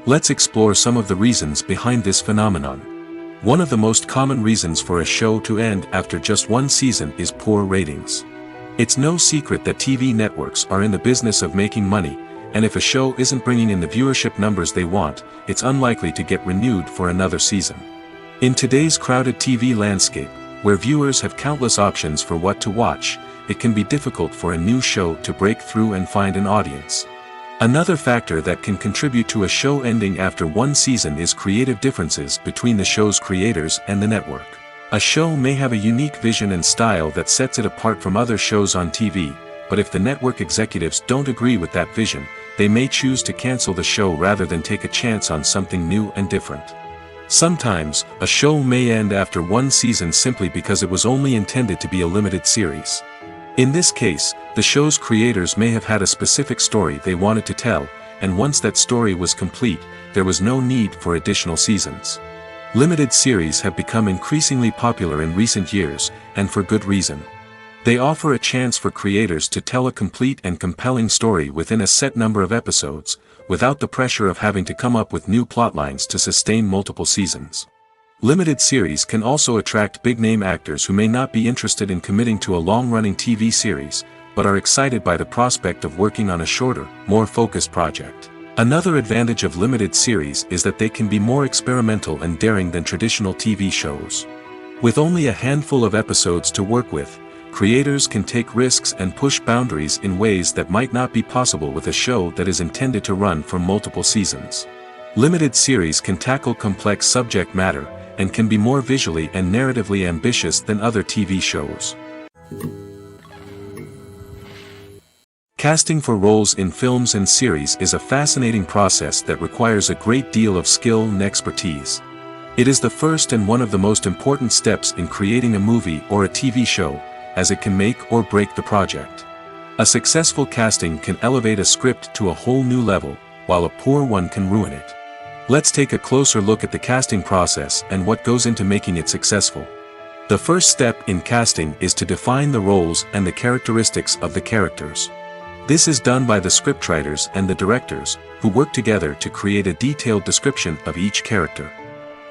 Speaker 1: Let's explore some of the reasons behind this phenomenon. One of the most common reasons for a show to end after just one season is poor ratings. It's no secret that TV networks are in the business of making money, and if a show isn't bringing in the viewership numbers they want, it's unlikely to get renewed for another season. In today's crowded TV landscape, where viewers have countless options for what to watch, it can be difficult for a new show to break through and find an audience. Another factor that can contribute to a show ending after one season is creative differences between the show's creators and the network. A show may have a unique vision and style that sets it apart from other shows on TV, but if the network executives don't agree with that vision, they may choose to cancel the show rather than take a chance on something new and different. Sometimes, a show may end after one season simply because it was only intended to be a limited series. In this case, the show's creators may have had a specific story they wanted to tell, and once that story was complete, there was no need for additional seasons. Limited series have become increasingly popular in recent years, and for good reason. They offer a chance for creators to tell a complete and compelling story within a set number of episodes, without the pressure of having to come up with new plotlines to sustain multiple seasons. Limited series can also attract big-name actors who may not be interested in committing to a long-running TV series, but are excited by the prospect of working on a shorter, more focused project. Another advantage of limited series is that they can be more experimental and daring than traditional TV shows. With only a handful of episodes to work with, creators can take risks and push boundaries in ways that might not be possible with a show that is intended to run for multiple seasons. Limited series can tackle complex subject matter, and can be more visually and narratively ambitious than other TV shows. Casting for roles in films and series is a fascinating process that requires a great deal of skill and expertise. It is the first and one of the most important steps in creating a movie or a TV show, as it can make or break the project. A successful casting can elevate a script to a whole new level, while a poor one can ruin it. Let's take a closer look at the casting process and what goes into making it successful. The first step in casting is to define the roles and the characteristics of the characters. This is done by the scriptwriters and the directors, who work together to create a detailed description of each character.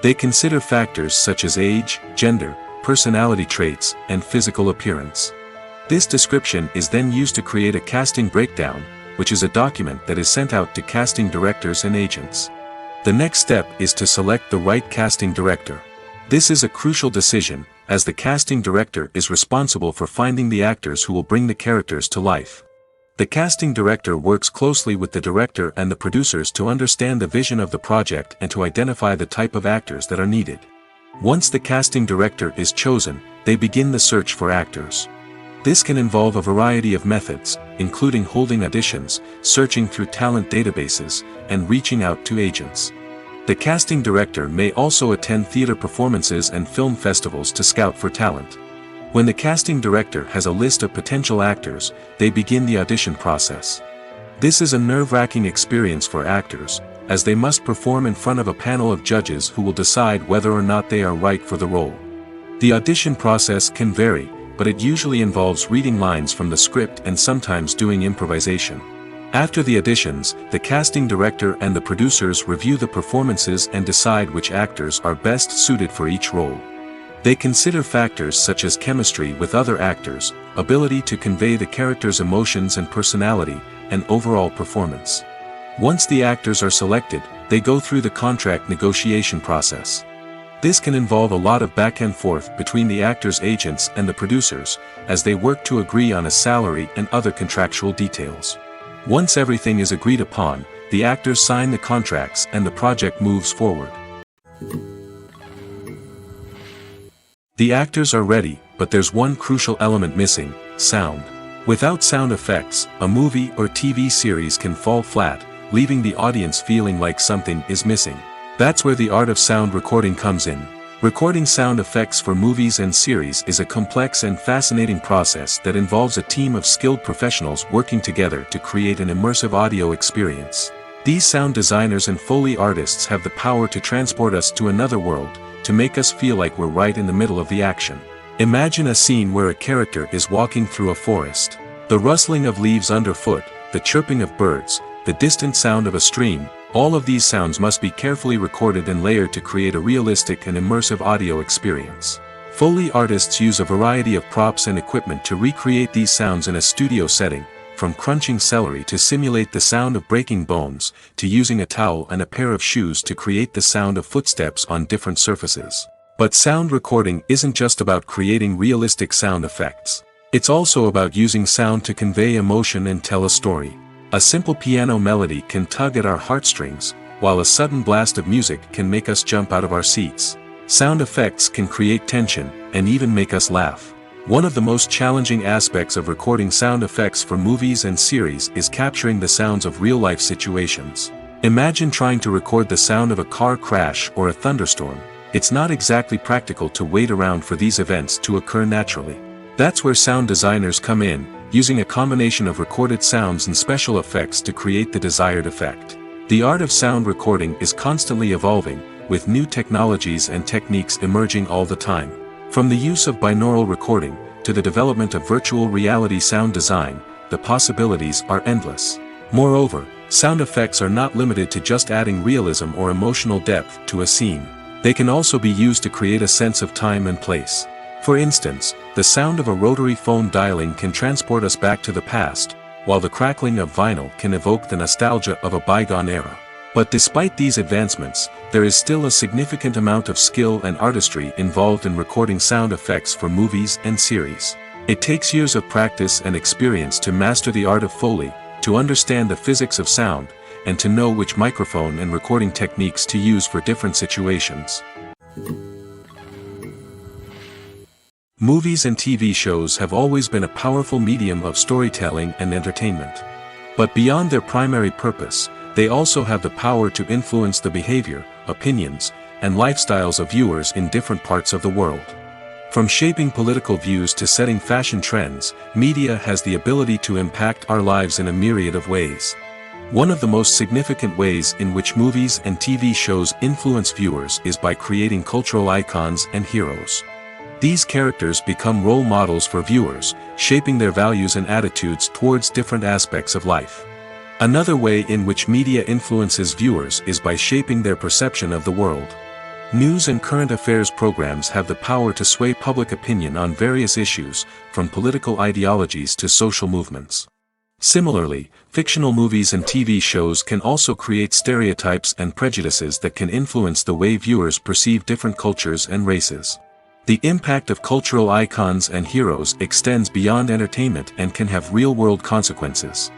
Speaker 1: They consider factors such as age, gender, personality traits, and physical appearance. This description is then used to create a casting breakdown, which is a document that is sent out to casting directors and agents. The next step is to select the right casting director. This is a crucial decision, as the casting director is responsible for finding the actors who will bring the characters to life. The casting director works closely with the director and the producers to understand the vision of the project and to identify the type of actors that are needed. Once the casting director is chosen, they begin the search for actors. This can involve a variety of methods, including holding auditions, searching through talent databases, and reaching out to agents. The casting director may also attend theater performances and film festivals to scout for talent. When the casting director has a list of potential actors, they begin the audition process. This is a nerve-wracking experience for actors, as they must perform in front of a panel of judges who will decide whether or not they are right for the role. The audition process can vary, but it usually involves reading lines from the script and sometimes doing improvisation. After the auditions, the casting director and the producers review the performances and decide which actors are best suited for each role. They consider factors such as chemistry with other actors, ability to convey the character's emotions and personality, and overall performance. Once the actors are selected, they go through the contract negotiation process. This can involve a lot of back and forth between the actors' agents and the producers, as they work to agree on a salary and other contractual details. Once everything is agreed upon, the actors sign the contracts and the project moves forward. The actors are ready, but there's one crucial element missing: sound. Without sound effects, a movie or TV series can fall flat, leaving the audience feeling like something is missing. That's where the art of sound recording comes in. Recording sound effects for movies and series is a complex and fascinating process that involves a team of skilled professionals working together to create an immersive audio experience. These sound designers and Foley artists have the power to transport us to another world, to make us feel like we're right in the middle of the action. Imagine a scene where a character is walking through a forest. The rustling of leaves underfoot, the chirping of birds, the distant sound of a stream, all of these sounds must be carefully recorded and layered to create a realistic and immersive audio experience. Foley artists use a variety of props and equipment to recreate these sounds in a studio setting, from crunching celery to simulate the sound of breaking bones, to using a towel and a pair of shoes to create the sound of footsteps on different surfaces. But sound recording isn't just about creating realistic sound effects. It's also about using sound to convey emotion and tell a story. A simple piano melody can tug at our heartstrings, while a sudden blast of music can make us jump out of our seats. Sound effects can create tension, and even make us laugh. One of the most challenging aspects of recording sound effects for movies and series is capturing the sounds of real-life situations. Imagine trying to record the sound of a car crash or a thunderstorm. It's not exactly practical to wait around for these events to occur naturally. That's where sound designers come in, using a combination of recorded sounds and special effects to create the desired effect. The art of sound recording is constantly evolving, with new technologies and techniques emerging all the time. From the use of binaural recording, to the development of virtual reality sound design, the possibilities are endless. Moreover, sound effects are not limited to just adding realism or emotional depth to a scene. They can also be used to create a sense of time and place. For instance, the sound of a rotary phone dialing can transport us back to the past, while the crackling of vinyl can evoke the nostalgia of a bygone era. But despite these advancements, there is still a significant amount of skill and artistry involved in recording sound effects for movies and series. It takes years of practice and experience to master the art of Foley, to understand the physics of sound, and to know which microphone and recording techniques to use for different situations. Movies and TV shows have always been a powerful medium of storytelling and entertainment. But beyond their primary purpose, they also have the power to influence the behavior, opinions, and lifestyles of viewers in different parts of the world. From shaping political views to setting fashion trends, media has the ability to impact our lives in a myriad of ways. One of the most significant ways in which movies and TV shows influence viewers is by creating cultural icons and heroes. These characters become role models for viewers, shaping their values and attitudes towards different aspects of life. Another way in which media influences viewers is by shaping their perception of the world. News and current affairs programs have the power to sway public opinion on various issues, from political ideologies to social movements. Similarly, fictional movies and TV shows can also create stereotypes and prejudices that can influence the way viewers perceive different cultures and races. The impact of cultural icons and heroes extends beyond entertainment and can have real-world consequences.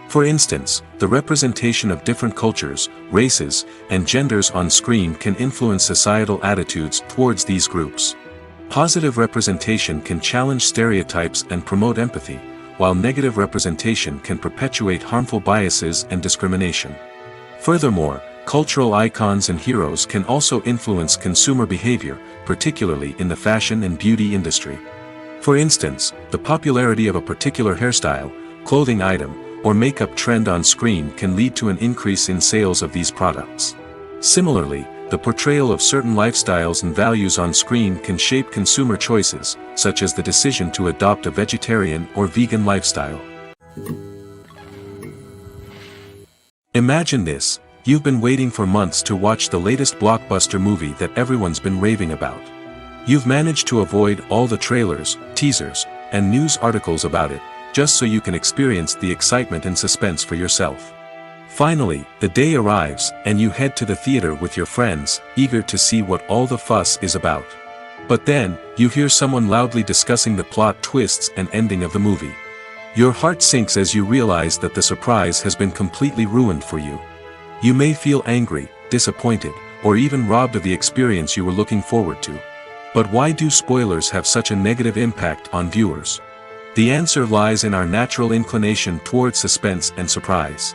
Speaker 1: For instance, the representation of different cultures, races, and genders on screen can influence societal attitudes towards these groups. Positive representation can challenge stereotypes and promote empathy, while negative representation can perpetuate harmful biases and discrimination. Furthermore, cultural icons and heroes can also influence consumer behavior, particularly in the fashion and beauty industry. For instance, the popularity of a particular hairstyle, clothing item, or makeup trend on screen can lead to an increase in sales of these products. Similarly, the portrayal of certain lifestyles and values on screen can shape consumer choices, such as the decision to adopt a vegetarian or vegan lifestyle. Imagine this: you've been waiting for months to watch the latest blockbuster movie that everyone's been raving about. You've managed to avoid all the trailers, teasers, and news articles about it, just so you can experience the excitement and suspense for yourself. Finally, the day arrives, and you head to the theater with your friends, eager to see what all the fuss is about. But then, you hear someone loudly discussing the plot twists and ending of the movie. Your heart sinks as you realize that the surprise has been completely ruined for you. You may feel angry, disappointed, or even robbed of the experience you were looking forward to. But why do spoilers have such a negative impact on viewers? The answer lies in our natural inclination towards suspense and surprise.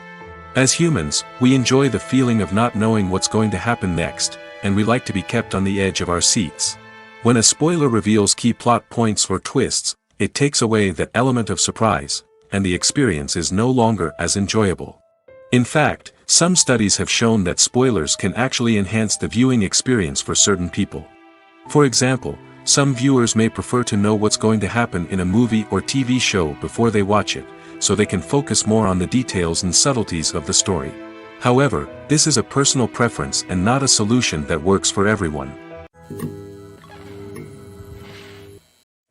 Speaker 1: As humans, we enjoy the feeling of not knowing what's going to happen next, and we like to be kept on the edge of our seats. When a spoiler reveals key plot points or twists, it takes away that element of surprise, and the experience is no longer as enjoyable. In fact, some studies have shown that spoilers can actually enhance the viewing experience for certain people. For example, some viewers may prefer to know what's going to happen in a movie or TV show before they watch it, so they can focus more on the details and subtleties of the story. However, this is a personal preference and not a solution that works for everyone.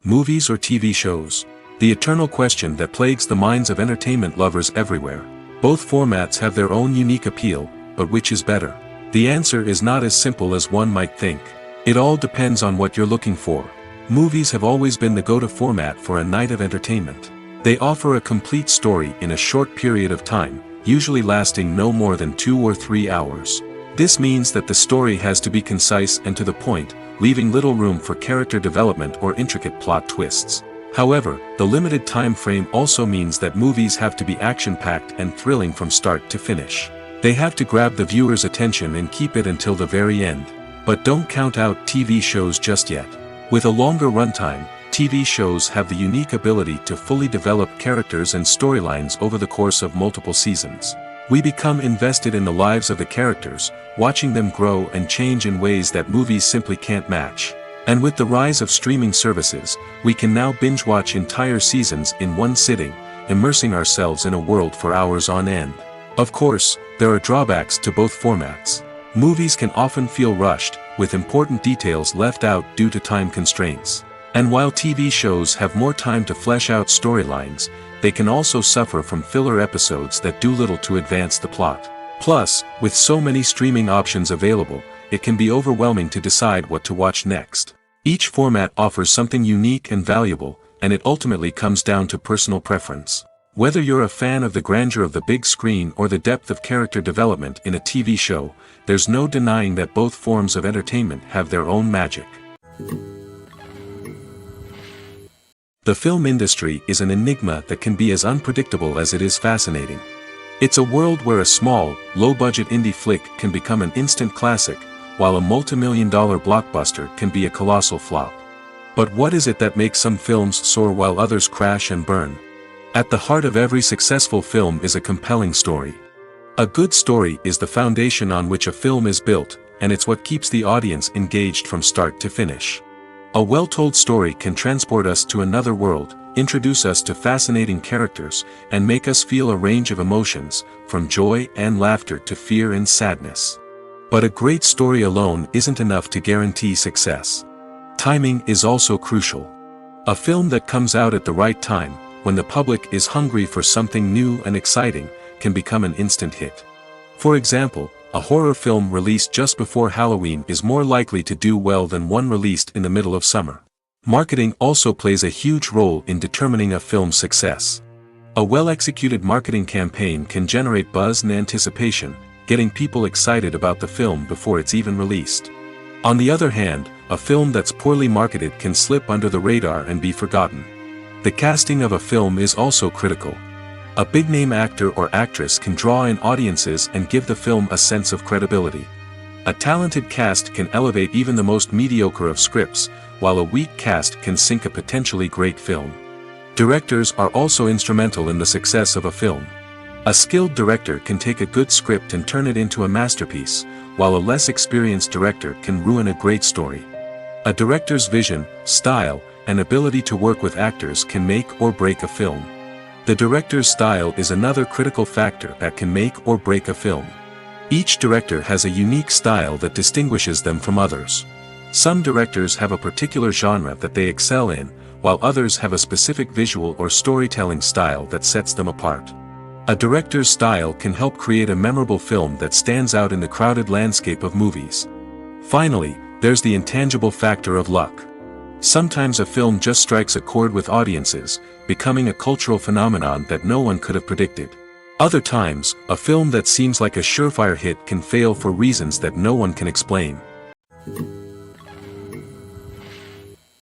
Speaker 1: Movies or TV shows? The eternal question that plagues the minds of entertainment lovers everywhere. Both formats have their own unique appeal, but which is better? The answer is not as simple as one might think. It all depends on what you're looking for. Movies have always been the go-to format for a night of entertainment. They offer a complete story in a short period of time, usually lasting no more than 2 or 3 hours. This means that the story has to be concise and to the point, leaving little room for character development or intricate plot twists. However, the limited time frame also means that movies have to be action-packed and thrilling from start to finish. They have to grab the viewer's attention and keep it until the very end. But don't count out TV shows just yet. With a longer runtime, TV shows have the unique ability to fully develop characters and storylines over the course of multiple seasons. We become invested in the lives of the characters, watching them grow and change in ways that movies simply can't match. And with the rise of streaming services, we can now binge-watch entire seasons in one sitting, immersing ourselves in a world for hours on end. Of course, there are drawbacks to both formats. Movies can often feel rushed, with important details left out due to time constraints. And while TV shows have more time to flesh out storylines, they can also suffer from filler episodes that do little to advance the plot. Plus, with so many streaming options available, it can be overwhelming to decide what to watch next. Each format offers something unique and valuable, and it ultimately comes down to personal preference. Whether you're a fan of the grandeur of the big screen or the depth of character development in a TV show, there's no denying that both forms of entertainment have their own magic. The film industry is an enigma that can be as unpredictable as it is fascinating. It's a world where a small, low-budget indie flick can become an instant classic, while a multi-million-dollar blockbuster can be a colossal flop. But what is it that makes some films soar while others crash and burn? At the heart of every successful film is a compelling story. A good story is the foundation on which a film is built, and it's what keeps the audience engaged from start to finish. A well-told story can transport us to another world, introduce us to fascinating characters, and make us feel a range of emotions, from joy and laughter to fear and sadness. But a great story alone isn't enough to guarantee success. Timing is also crucial. A film that comes out at the right time, when the public is hungry for something new and exciting, can become an instant hit. For example, a horror film released just before Halloween is more likely to do well than one released in the middle of summer. Marketing also plays a huge role in determining a film's success. A well-executed marketing campaign can generate buzz and anticipation, getting people excited about the film before it's even released. On the other hand, a film that's poorly marketed can slip under the radar and be forgotten. The casting of a film is also critical. A big-name actor or actress can draw in audiences and give the film a sense of credibility. A talented cast can elevate even the most mediocre of scripts, while a weak cast can sink a potentially great film. Directors are also instrumental in the success of a film. A skilled director can take a good script and turn it into a masterpiece, while a less experienced director can ruin a great story. A director's vision, style, and ability to work with actors can make or break a film. The director's style is another critical factor that can make or break a film. Each director has a unique style that distinguishes them from others. Some directors have a particular genre that they excel in, while others have a specific visual or storytelling style that sets them apart. A director's style can help create a memorable film that stands out in the crowded landscape of movies. Finally, there's the intangible factor of luck. Sometimes a film just strikes a chord with audiences, becoming a cultural phenomenon that no one could have predicted. Other times, a film that seems like a surefire hit can fail for reasons that no one can explain.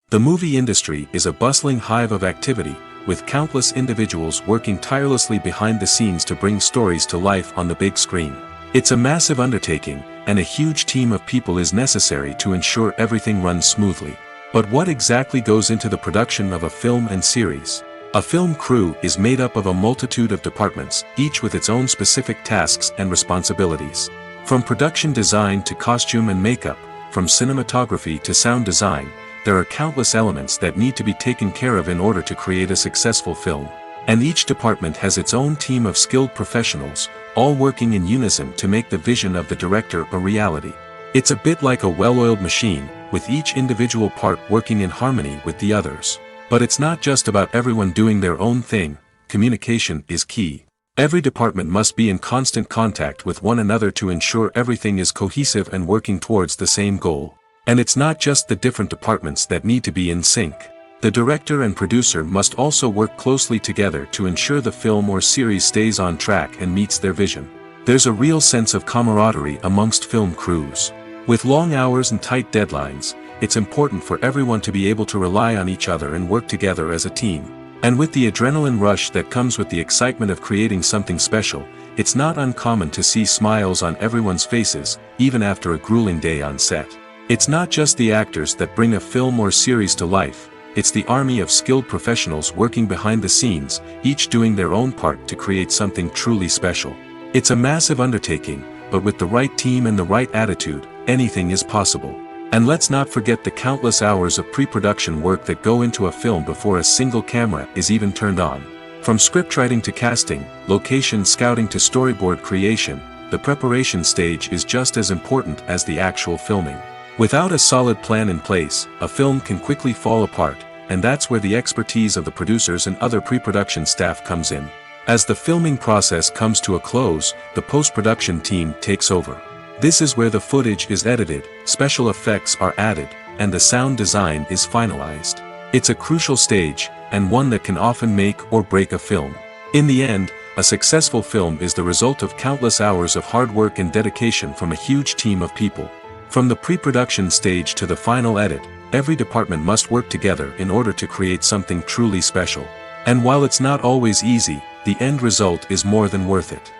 Speaker 1: The movie industry is a bustling hive of activity, with countless individuals working tirelessly behind the scenes to bring stories to life on the big screen. It's a massive undertaking, and a huge team of people is necessary to ensure everything runs smoothly. But what exactly goes into the production of a film and series? A film crew is made up of a multitude of departments, each with its own specific tasks and responsibilities. From production design to costume and makeup, from cinematography to sound design, there are countless elements that need to be taken care of in order to create a successful film. And each department has its own team of skilled professionals, all working in unison to make the vision of the director a reality. It's a bit like a well-oiled machine, with each individual part working in harmony with the others. But it's not just about everyone doing their own thing. Communication is key. Every department must be in constant contact with one another to ensure everything is cohesive and working towards the same goal. And it's not just the different departments that need to be in sync. The director and producer must also work closely together to ensure the film or series stays on track and meets their vision. There's a real sense of camaraderie amongst film crews. With long hours and tight deadlines, it's important for everyone to be able to rely on each other and work together as a team. And with the adrenaline rush that comes with the excitement of creating something special, it's not uncommon to see smiles on everyone's faces, even after a grueling day on set. It's not just the actors that bring a film or series to life, it's the army of skilled professionals working behind the scenes, each doing their own part to create something truly special. It's a massive undertaking, but with the right team and the right attitude, anything is possible. And let's not forget the countless hours of pre-production work that go into a film before a single camera is even turned on. From scriptwriting to casting, location scouting to storyboard creation, the preparation stage is just as important as the actual filming. Without a solid plan in place, a film can quickly fall apart, and that's where the expertise of the producers and other pre-production staff comes in. As the filming process comes to a close, the post-production team takes over. This is where the footage is edited, special effects are added, and the sound design is finalized. It's a crucial stage, and one that can often make or break a film. In the end, a successful film is the result of countless hours of hard work and dedication from a huge team of people. From the pre-production stage to the final edit, every department must work together in order to create something truly special. And while it's not always easy, the end result is more than worth it.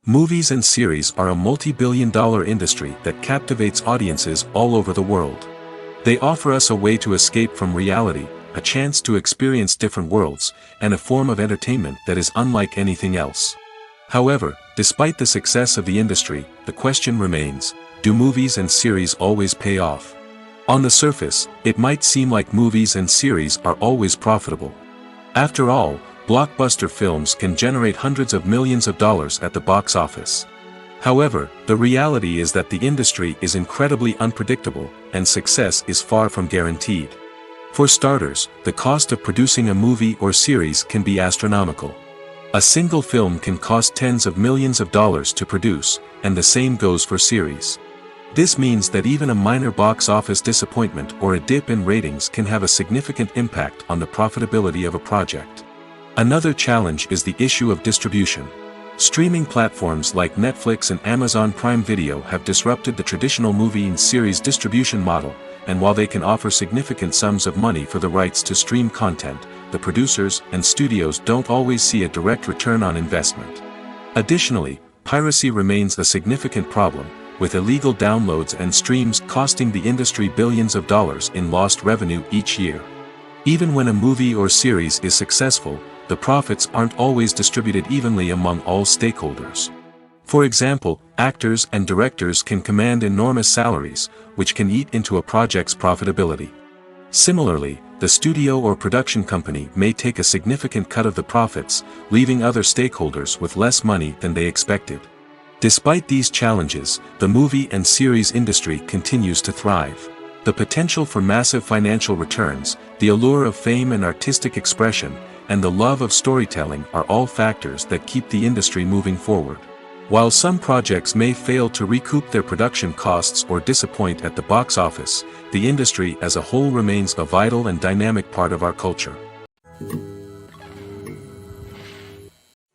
Speaker 1: Movies and series are a multi-billion-dollar industry that captivates audiences all over the world. They offer us a way to escape from reality, a chance to experience different worlds, and a form of entertainment that is unlike anything else. However, despite the success of the industry, the question remains, do movies and series always pay off? On the surface, it might seem like movies and series are always profitable. After all, blockbuster films can generate hundreds of millions of dollars at the box office. However, the reality is that the industry is incredibly unpredictable, and success is far from guaranteed. For starters, the cost of producing a movie or series can be astronomical. A single film can cost tens of millions of dollars to produce, and the same goes for series. This means that even a minor box office disappointment or a dip in ratings can have a significant impact on the profitability of a project. Another challenge is the issue of distribution. Streaming platforms like Netflix and Amazon Prime Video have disrupted the traditional movie and series distribution model, and while they can offer significant sums of money for the rights to stream content, the producers and studios don't always see a direct return on investment. Additionally, piracy remains a significant problem, with illegal downloads and streams costing the industry billions of dollars in lost revenue each year. Even when a movie or series is successful, the profits aren't always distributed evenly among all stakeholders. For example, actors and directors can command enormous salaries, which can eat into a project's profitability. Similarly, the studio or production company may take a significant cut of the profits, leaving other stakeholders with less money than they expected. Despite these challenges, the movie and series industry continues to thrive. The potential for massive financial returns, the allure of fame and artistic expression, and the love of storytelling are all factors that keep the industry moving forward. While some projects may fail to recoup their production costs or disappoint at the box office, the industry as a whole remains a vital and dynamic part of our culture.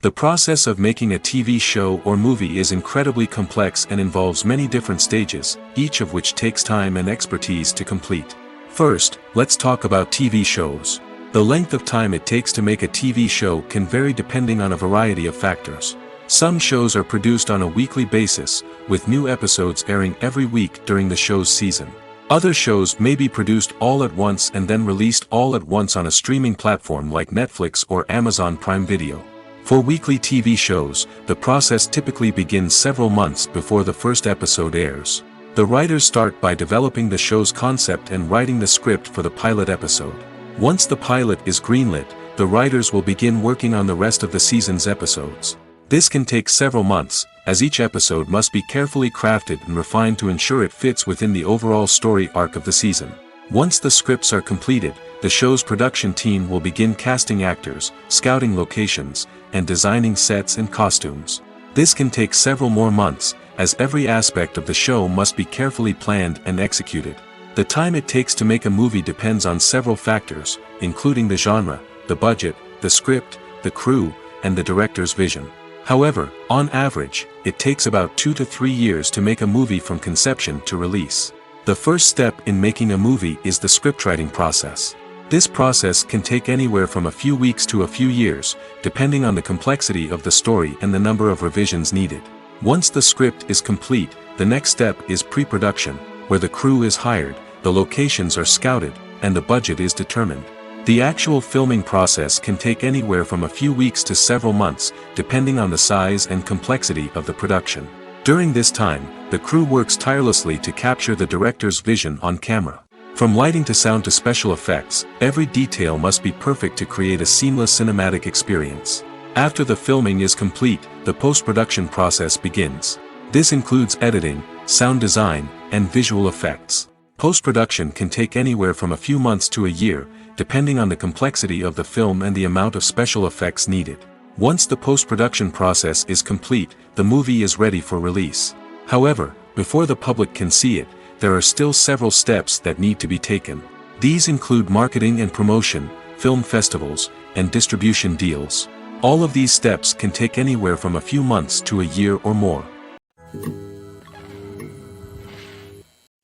Speaker 1: The process of making a TV show or movie is incredibly complex and involves many different stages, each of which takes time and expertise to complete. First, let's talk about TV shows. The length of time it takes to make a TV show can vary depending on a variety of factors. Some shows are produced on a weekly basis, with new episodes airing every week during the show's season. Other shows may be produced all at once and then released all at once on a streaming platform like Netflix or Amazon Prime Video. For weekly TV shows, the process typically begins several months before the first episode airs. The writers start by developing the show's concept and writing the script for the pilot episode. Once the pilot is greenlit, the writers will begin working on the rest of the season's episodes. This can take several months, as each episode must be carefully crafted and refined to ensure it fits within the overall story arc of the season. Once the scripts are completed, the show's production team will begin casting actors, scouting locations, and designing sets and costumes. This can take several more months, as every aspect of the show must be carefully planned and executed. The time it takes to make a movie depends on several factors, including the genre, the budget, the script, the crew, and the director's vision. However, on average, it takes about 2 to 3 years to make a movie from conception to release. The first step in making a movie is the scriptwriting process. This process can take anywhere from a few weeks to a few years, depending on the complexity of the story and the number of revisions needed. Once the script is complete, the next step is pre-production, where the crew is hired, the locations are scouted, and the budget is determined. The actual filming process can take anywhere from a few weeks to several months, depending on the size and complexity of the production. During this time, the crew works tirelessly to capture the director's vision on camera. From lighting to sound to special effects, every detail must be perfect to create a seamless cinematic experience. After the filming is complete, the post-production process begins. This includes editing, sound design, and visual effects. Post-production can take anywhere from a few months to a year, depending on the complexity of the film and the amount of special effects needed. Once the post-production process is complete, the movie is ready for release. However, before the public can see it, there are still several steps that need to be taken. These include marketing and promotion, film festivals, and distribution deals. All of these steps can take anywhere from a few months to a year or more.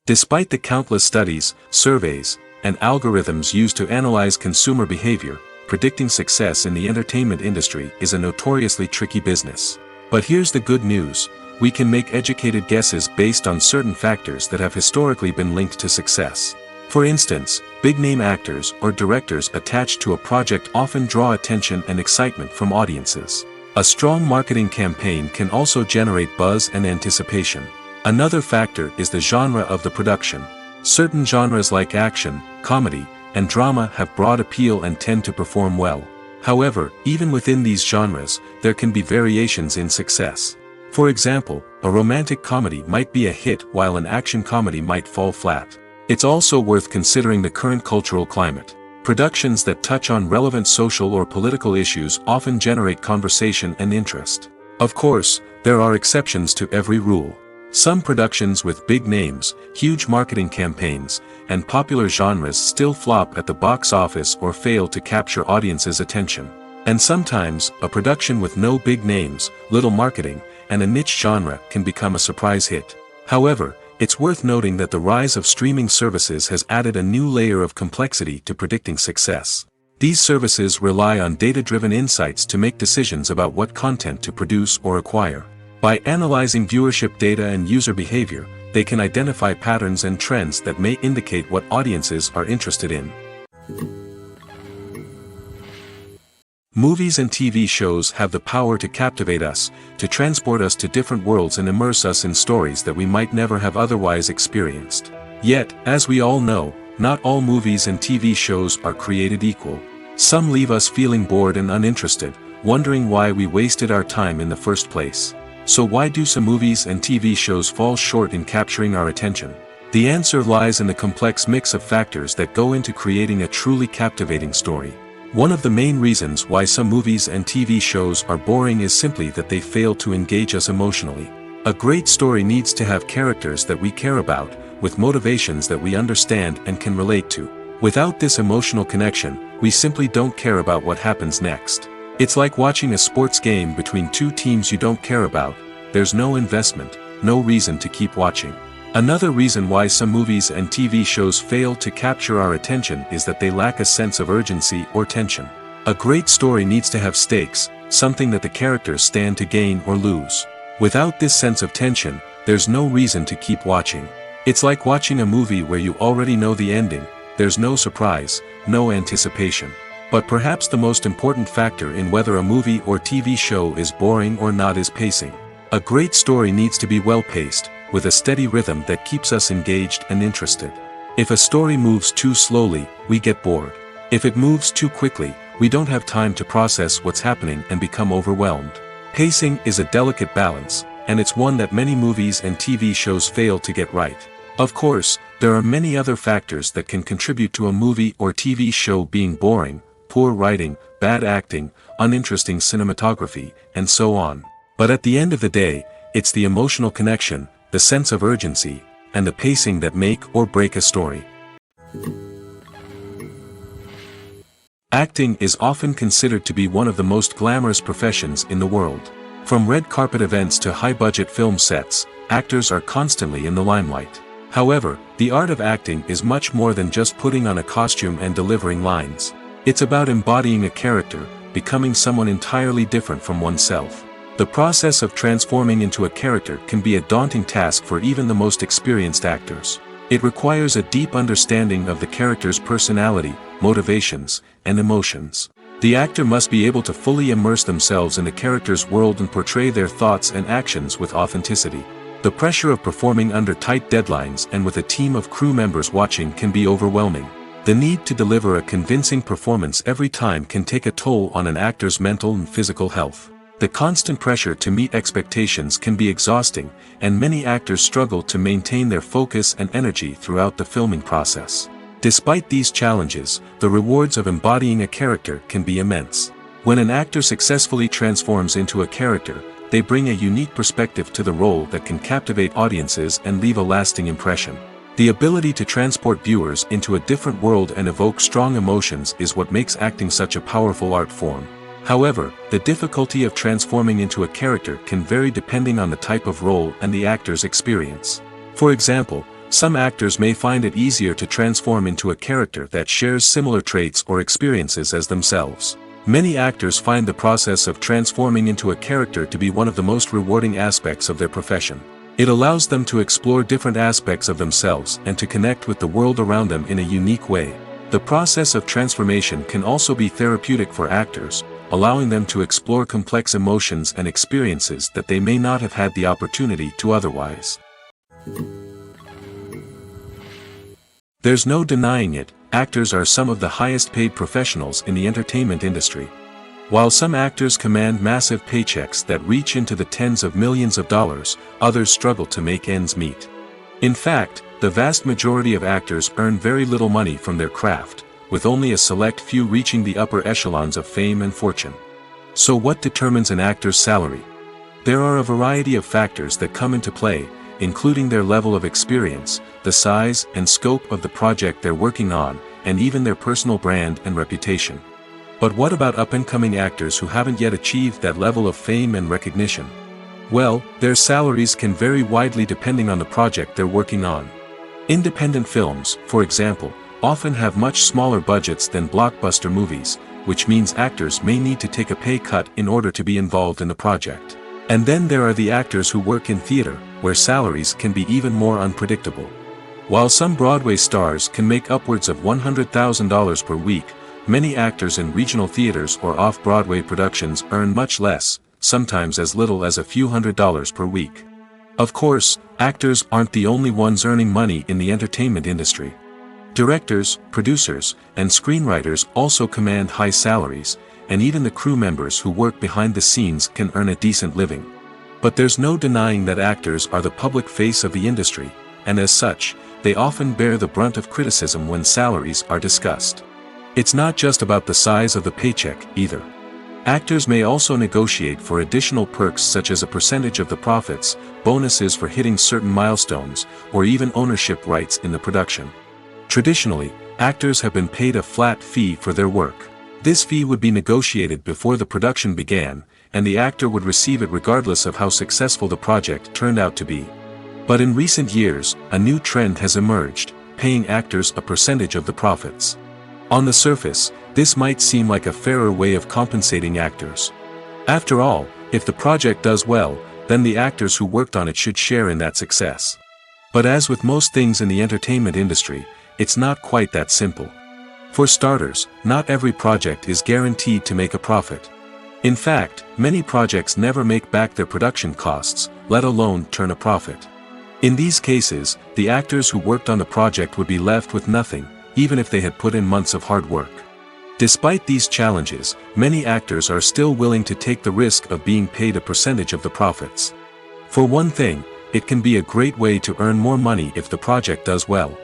Speaker 1: Despite the countless studies, surveys, and algorithms used to analyze consumer behavior, predicting success in the entertainment industry is a notoriously tricky business. But here's the good news: we can make educated guesses based on certain factors that have historically been linked to success. For instance, big-name actors or directors attached to a project often draw attention and excitement from audiences. A strong marketing campaign can also generate buzz and anticipation. Another factor is the genre of the production. Certain genres like action, comedy, and drama have broad appeal and tend to perform well. However, even within these genres, there can be variations in success. For example, a romantic comedy might be a hit while an action comedy might fall flat. It's also worth considering the current cultural climate. Productions that touch on relevant social or political issues often generate conversation and interest. Of course, there are exceptions to every rule. Some productions with big names, huge marketing campaigns, and popular genres still flop at the box office or fail to capture audiences' attention. And sometimes, a production with no big names, little marketing, and a niche genre can become a surprise hit. However, it's worth noting that the rise of streaming services has added a new layer of complexity to predicting success. These services rely on data-driven insights to make decisions about what content to produce or acquire. By analyzing viewership data and user behavior, they can identify patterns and trends that may indicate what audiences are interested in. Movies and TV shows have the power to captivate us, to transport us to different worlds and immerse us in stories that we might never have otherwise experienced. Yet, as we all know, not all movies and TV shows are created equal. Some leave us feeling bored and uninterested, wondering why we wasted our time in the first place. So why do some movies and TV shows fall short in capturing our attention? The answer lies in the complex mix of factors that go into creating a truly captivating story. One of the main reasons why some movies and TV shows are boring is simply that they fail to engage us emotionally. A great story needs to have characters that we care about, with motivations that we understand and can relate to. Without this emotional connection, we simply don't care about what happens next. It's like watching a sports game between two teams you don't care about. There's no investment, no reason to keep watching. Another reason why some movies and TV shows fail to capture our attention is that they lack a sense of urgency or tension. A great story needs to have stakes, something that the characters stand to gain or lose. Without this sense of tension, there's no reason to keep watching. It's like watching a movie where you already know the ending. There's no surprise, no anticipation. But perhaps the most important factor in whether a movie or TV show is boring or not is pacing. A great story needs to be well-paced, with a steady rhythm that keeps us engaged and interested. If a story moves too slowly, we get bored. If it moves too quickly, we don't have time to process what's happening and become overwhelmed. Pacing is a delicate balance, and it's one that many movies and TV shows fail to get right. Of course, there are many other factors that can contribute to a movie or TV show being boring: poor writing, bad acting, uninteresting cinematography, and so on. But at the end of the day, it's the emotional connection, the sense of urgency, and the pacing that make or break a story. Acting is often considered to be one of the most glamorous professions in the world. From red carpet events to high-budget film sets, actors are constantly in the limelight. However, the art of acting is much more than just putting on a costume and delivering lines. It's about embodying a character, becoming someone entirely different from oneself. The process of transforming into a character can be a daunting task for even the most experienced actors. It requires a deep understanding of the character's personality, motivations, and emotions. The actor must be able to fully immerse themselves in the character's world and portray their thoughts and actions with authenticity. The pressure of performing under tight deadlines and with a team of crew members watching can be overwhelming. The need to deliver a convincing performance every time can take a toll on an actor's mental and physical health. The constant pressure to meet expectations can be exhausting, and many actors struggle to maintain their focus and energy throughout the filming process. Despite these challenges, the rewards of embodying a character can be immense. When an actor successfully transforms into a character, they bring a unique perspective to the role that can captivate audiences and leave a lasting impression. The ability to transport viewers into a different world and evoke strong emotions is what makes acting such a powerful art form. However, the difficulty of transforming into a character can vary depending on the type of role and the actor's experience. For example, some actors may find it easier to transform into a character that shares similar traits or experiences as themselves. Many actors find the process of transforming into a character to be one of the most rewarding aspects of their profession. It allows them to explore different aspects of themselves and to connect with the world around them in a unique way. The process of transformation can also be therapeutic for actors, allowing them to explore complex emotions and experiences that they may not have had the opportunity to otherwise. There's no denying it, actors are some of the highest paid professionals in the entertainment industry. While some actors command massive paychecks that reach into the tens of millions of dollars, others struggle to make ends meet. In fact, the vast majority of actors earn very little money from their craft, with only a select few reaching the upper echelons of fame and fortune. So what determines an actor's salary? There are a variety of factors that come into play, including their level of experience, the size and scope of the project they're working on, and even their personal brand and reputation. But what about up-and-coming actors who haven't yet achieved that level of fame and recognition? Well, their salaries can vary widely depending on the project they're working on. Independent films, for example, often have much smaller budgets than blockbuster movies, which means actors may need to take a pay cut in order to be involved in the project. And then there are the actors who work in theater, where salaries can be even more unpredictable. While some Broadway stars can make upwards of $100,000 per week, many actors in regional theaters or off-Broadway productions earn much less, sometimes as little as a few $100s per week. Of course, actors aren't the only ones earning money in the entertainment industry. Directors, producers, and screenwriters also command high salaries, and even the crew members who work behind the scenes can earn a decent living. But there's no denying that actors are the public face of the industry, and as such, they often bear the brunt of criticism when salaries are discussed. It's not just about the size of the paycheck, either. Actors may also negotiate for additional perks such as a percentage of the profits, bonuses for hitting certain milestones, or even ownership rights in the production. Traditionally, actors have been paid a flat fee for their work. This fee would be negotiated before the production began, and the actor would receive it regardless of how successful the project turned out to be. But in recent years, a new trend has emerged, paying actors a percentage of the profits. On the surface, this might seem like a fairer way of compensating actors. After all, if the project does well, then the actors who worked on it should share in that success. But as with most things in the entertainment industry, it's not quite that simple. For starters, not every project is guaranteed to make a profit. In fact, many projects never make back their production costs, let alone turn a profit. In these cases, the actors who worked on the project would be left with nothing, even if they had put in months of hard work. Despite these challenges, many actors are still willing to take the risk of being paid a percentage of the profits. For one thing, it can be a great way to earn more money if the project does well.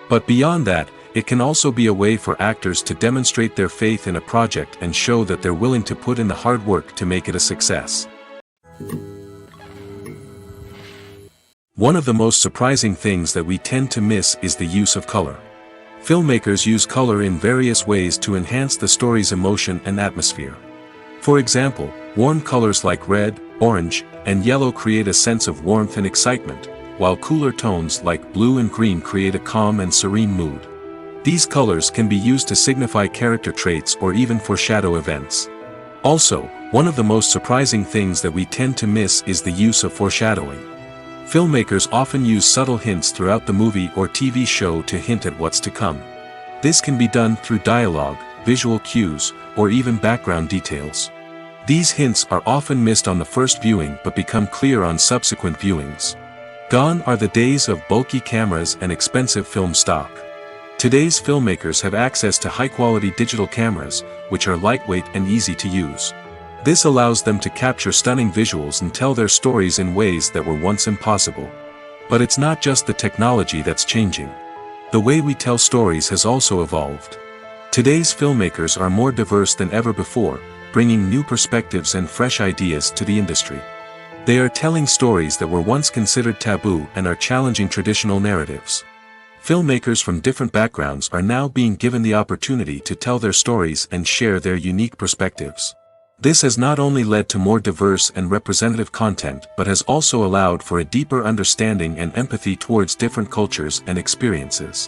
Speaker 1: But beyond that, it can also be a way for actors to demonstrate their faith in a project and show that they're willing to put in the hard work to make it a success. One of the most surprising things that we tend to miss is the use of color. Filmmakers use color in various ways to enhance the story's emotion and atmosphere. For example, warm colors like red, orange, and yellow create a sense of warmth and excitement, while cooler tones like blue and green create a calm and serene mood. These colors can be used to signify character traits or even foreshadow events. Also, one of the most surprising things that we tend to miss is the use of foreshadowing. Filmmakers often use subtle hints throughout the movie or TV show to hint at what's to come. This can be done through dialogue, visual cues, or even background details. These hints are often missed on the first viewing but become clear on subsequent viewings. Gone are the days of bulky cameras and expensive film stock. Today's filmmakers have access to high-quality digital cameras, which are lightweight and easy to use. This allows them to capture stunning visuals and tell their stories in ways that were once impossible. But it's not just the technology that's changing. The way we tell stories has also evolved. Today's filmmakers are more diverse than ever before, bringing new perspectives and fresh ideas to the industry. They are telling stories that were once considered taboo and are challenging traditional narratives. Filmmakers from different backgrounds are now being given the opportunity to tell their stories and share their unique perspectives. This has not only led to more diverse and representative content but has also allowed for a deeper understanding and empathy towards different cultures and experiences.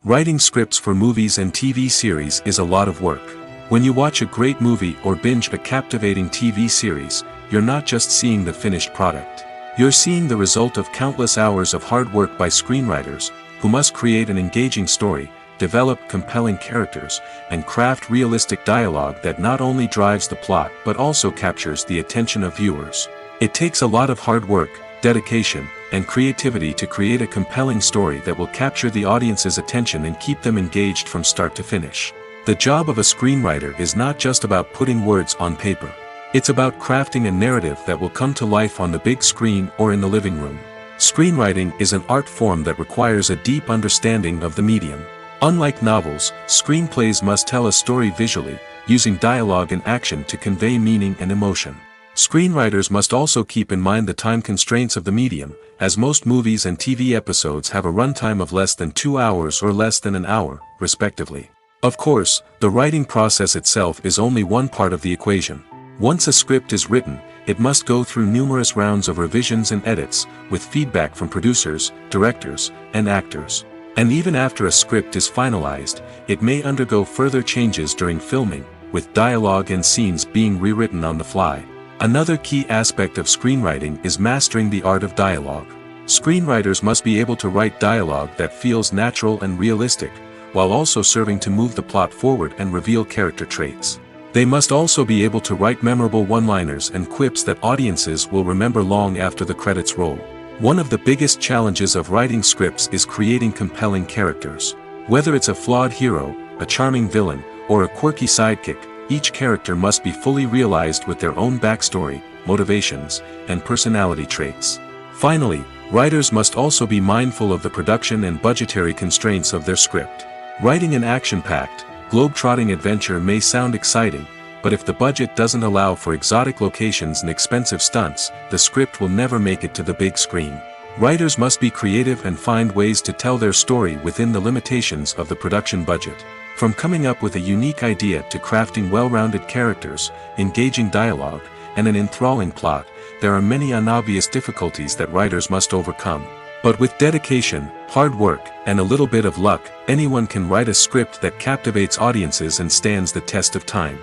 Speaker 1: Writing scripts for movies and TV series is a lot of work. When you watch a great movie or binge a captivating TV series, you're not just seeing the finished product. You're seeing the result of countless hours of hard work by screenwriters, who must create an engaging story, develop compelling characters, and craft realistic dialogue that not only drives the plot but also captures the attention of viewers. It takes a lot of hard work, dedication, and creativity to create a compelling story that will capture the audience's attention and keep them engaged from start to finish. The job of a screenwriter is not just about putting words on paper. It's about crafting a narrative that will come to life on the big screen or in the living room. Screenwriting is an art form that requires a deep understanding of the medium. Unlike novels, screenplays must tell a story visually, using dialogue and action to convey meaning and emotion. Screenwriters must also keep in mind the time constraints of the medium, as most movies and TV episodes have a runtime of less than 2 hours or less than an hour, respectively. Of course, the writing process itself is only one part of the equation. Once a script is written, it must go through numerous rounds of revisions and edits, with feedback from producers, directors, and actors. And even after a script is finalized, it may undergo further changes during filming, with dialogue and scenes being rewritten on the fly. Another key aspect of screenwriting is mastering the art of dialogue. Screenwriters must be able to write dialogue that feels natural and realistic, while also serving to move the plot forward and reveal character traits. They must also be able to write memorable one-liners and quips that audiences will remember long after the credits roll. One of the biggest challenges of writing scripts is creating compelling characters. Whether it's a flawed hero, a charming villain, or a quirky sidekick, each character must be fully realized with their own backstory, motivations, and personality traits. Finally, writers must also be mindful of the production and budgetary constraints of their script. Writing an action-packed, globe-trotting adventure may sound exciting, but if the budget doesn't allow for exotic locations and expensive stunts, the script will never make it to the big screen. Writers must be creative and find ways to tell their story within the limitations of the production budget. From coming up with a unique idea to crafting well-rounded characters, engaging dialogue, and an enthralling plot, there are many unobvious difficulties that writers must overcome. But with dedication, hard work, and a little bit of luck, anyone can write a script that captivates audiences and stands the test of time.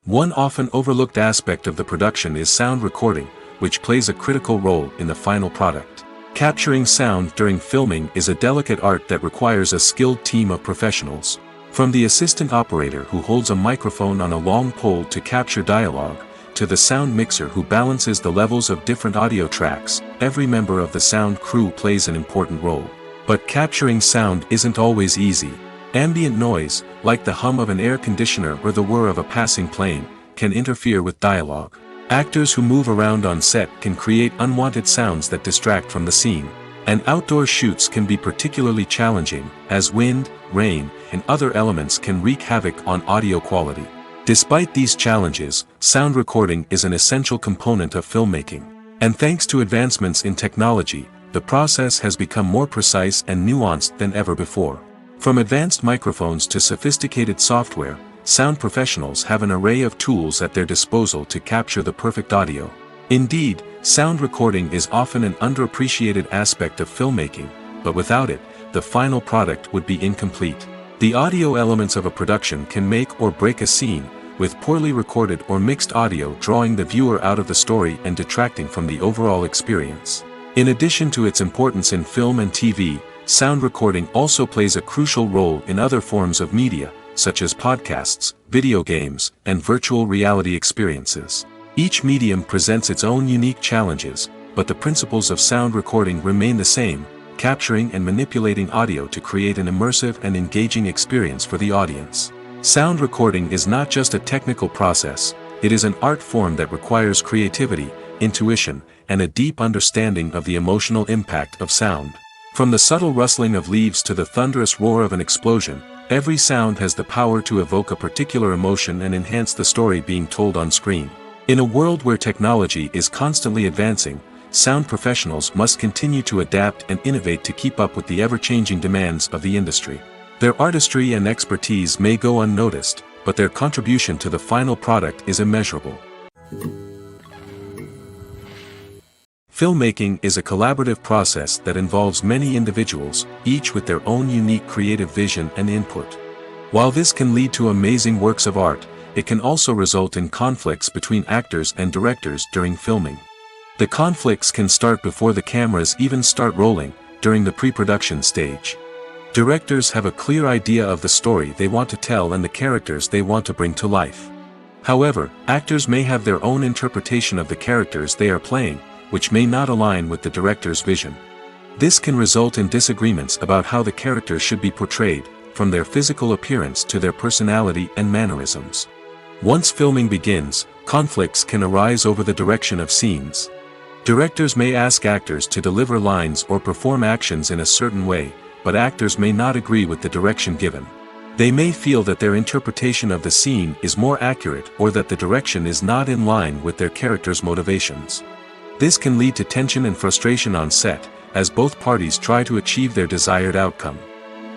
Speaker 1: One often overlooked aspect of the production is sound recording, which plays a critical role in the final product. Capturing sound during filming is a delicate art that requires a skilled team of professionals. From the assistant operator who holds a microphone on a long pole to capture dialogue, to the sound mixer who balances the levels of different audio tracks, every member of the sound crew plays an important role. But capturing sound isn't always easy. Ambient noise, like the hum of an air conditioner or the whir of a passing plane, can interfere with dialogue. Actors who move around on set can create unwanted sounds that distract from the scene. And outdoor shoots can be particularly challenging, as wind, rain, and other elements can wreak havoc on audio quality. Despite these challenges, sound recording is an essential component of filmmaking. And thanks to advancements in technology, the process has become more precise and nuanced than ever before. From advanced microphones to sophisticated software, sound professionals have an array of tools at their disposal to capture the perfect audio. Indeed, sound recording is often an underappreciated aspect of filmmaking, but without it, the final product would be incomplete. The audio elements of a production can make or break a scene, with poorly recorded or mixed audio drawing the viewer out of the story and detracting from the overall experience. In addition to its importance in film and TV, sound recording also plays a crucial role in other forms of media, such as podcasts, video games, and virtual reality experiences. Each medium presents its own unique challenges, but the principles of sound recording remain the same, capturing and manipulating audio to create an immersive and engaging experience for the audience. Sound recording is not just a technical process, it is an art form that requires creativity, intuition, and a deep understanding of the emotional impact of sound. From the subtle rustling of leaves to the thunderous roar of an explosion, every sound has the power to evoke a particular emotion and enhance the story being told on screen. In a world where technology is constantly advancing, sound professionals must continue to adapt and innovate to keep up with the ever-changing demands of the industry. Their artistry and expertise may go unnoticed, but their contribution to the final product is immeasurable. Filmmaking is a collaborative process that involves many individuals, each with their own unique creative vision and input. While this can lead to amazing works of art, it can also result in conflicts between actors and directors during filming. The conflicts can start before the cameras even start rolling, during the pre-production stage. Directors have a clear idea of the story they want to tell and the characters they want to bring to life. However, actors may have their own interpretation of the characters they are playing, which may not align with the director's vision. This can result in disagreements about how the characters should be portrayed, from their physical appearance to their personality and mannerisms. Once filming begins, conflicts can arise over the direction of scenes. Directors may ask actors to deliver lines or perform actions in a certain way, but actors may not agree with the direction given. They may feel that their interpretation of the scene is more accurate or that the direction is not in line with their character's motivations. This can lead to tension and frustration on set, as both parties try to achieve their desired outcome.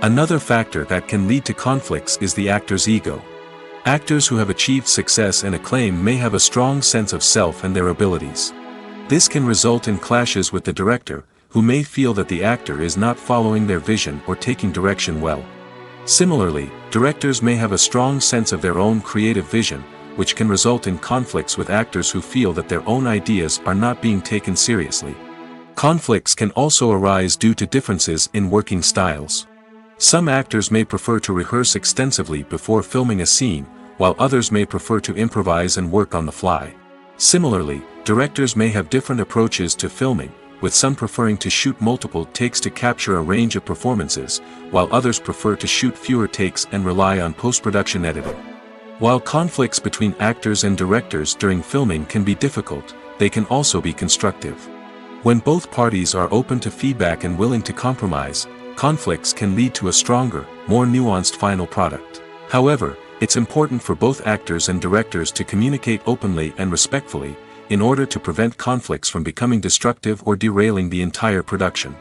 Speaker 1: Another factor that can lead to conflicts is the actor's ego. Actors who have achieved success and acclaim may have a strong sense of self and their abilities. This can result in clashes with the director, who may feel that the actor is not following their vision or taking direction well. Similarly, directors may have a strong sense of their own creative vision, which can result in conflicts with actors who feel that their own ideas are not being taken seriously. Conflicts can also arise due to differences in working styles. Some actors may prefer to rehearse extensively before filming a scene, while others may prefer to improvise and work on the fly. Similarly, directors may have different approaches to filming, with some preferring to shoot multiple takes to capture a range of performances, while others prefer to shoot fewer takes and rely on post-production editing. While conflicts between actors and directors during filming can be difficult, they can also be constructive. When both parties are open to feedback and willing to compromise, conflicts can lead to a stronger, more nuanced final product. However, it's important for both actors and directors to communicate openly and respectfully, in order to prevent conflicts from becoming destructive or derailing the entire production.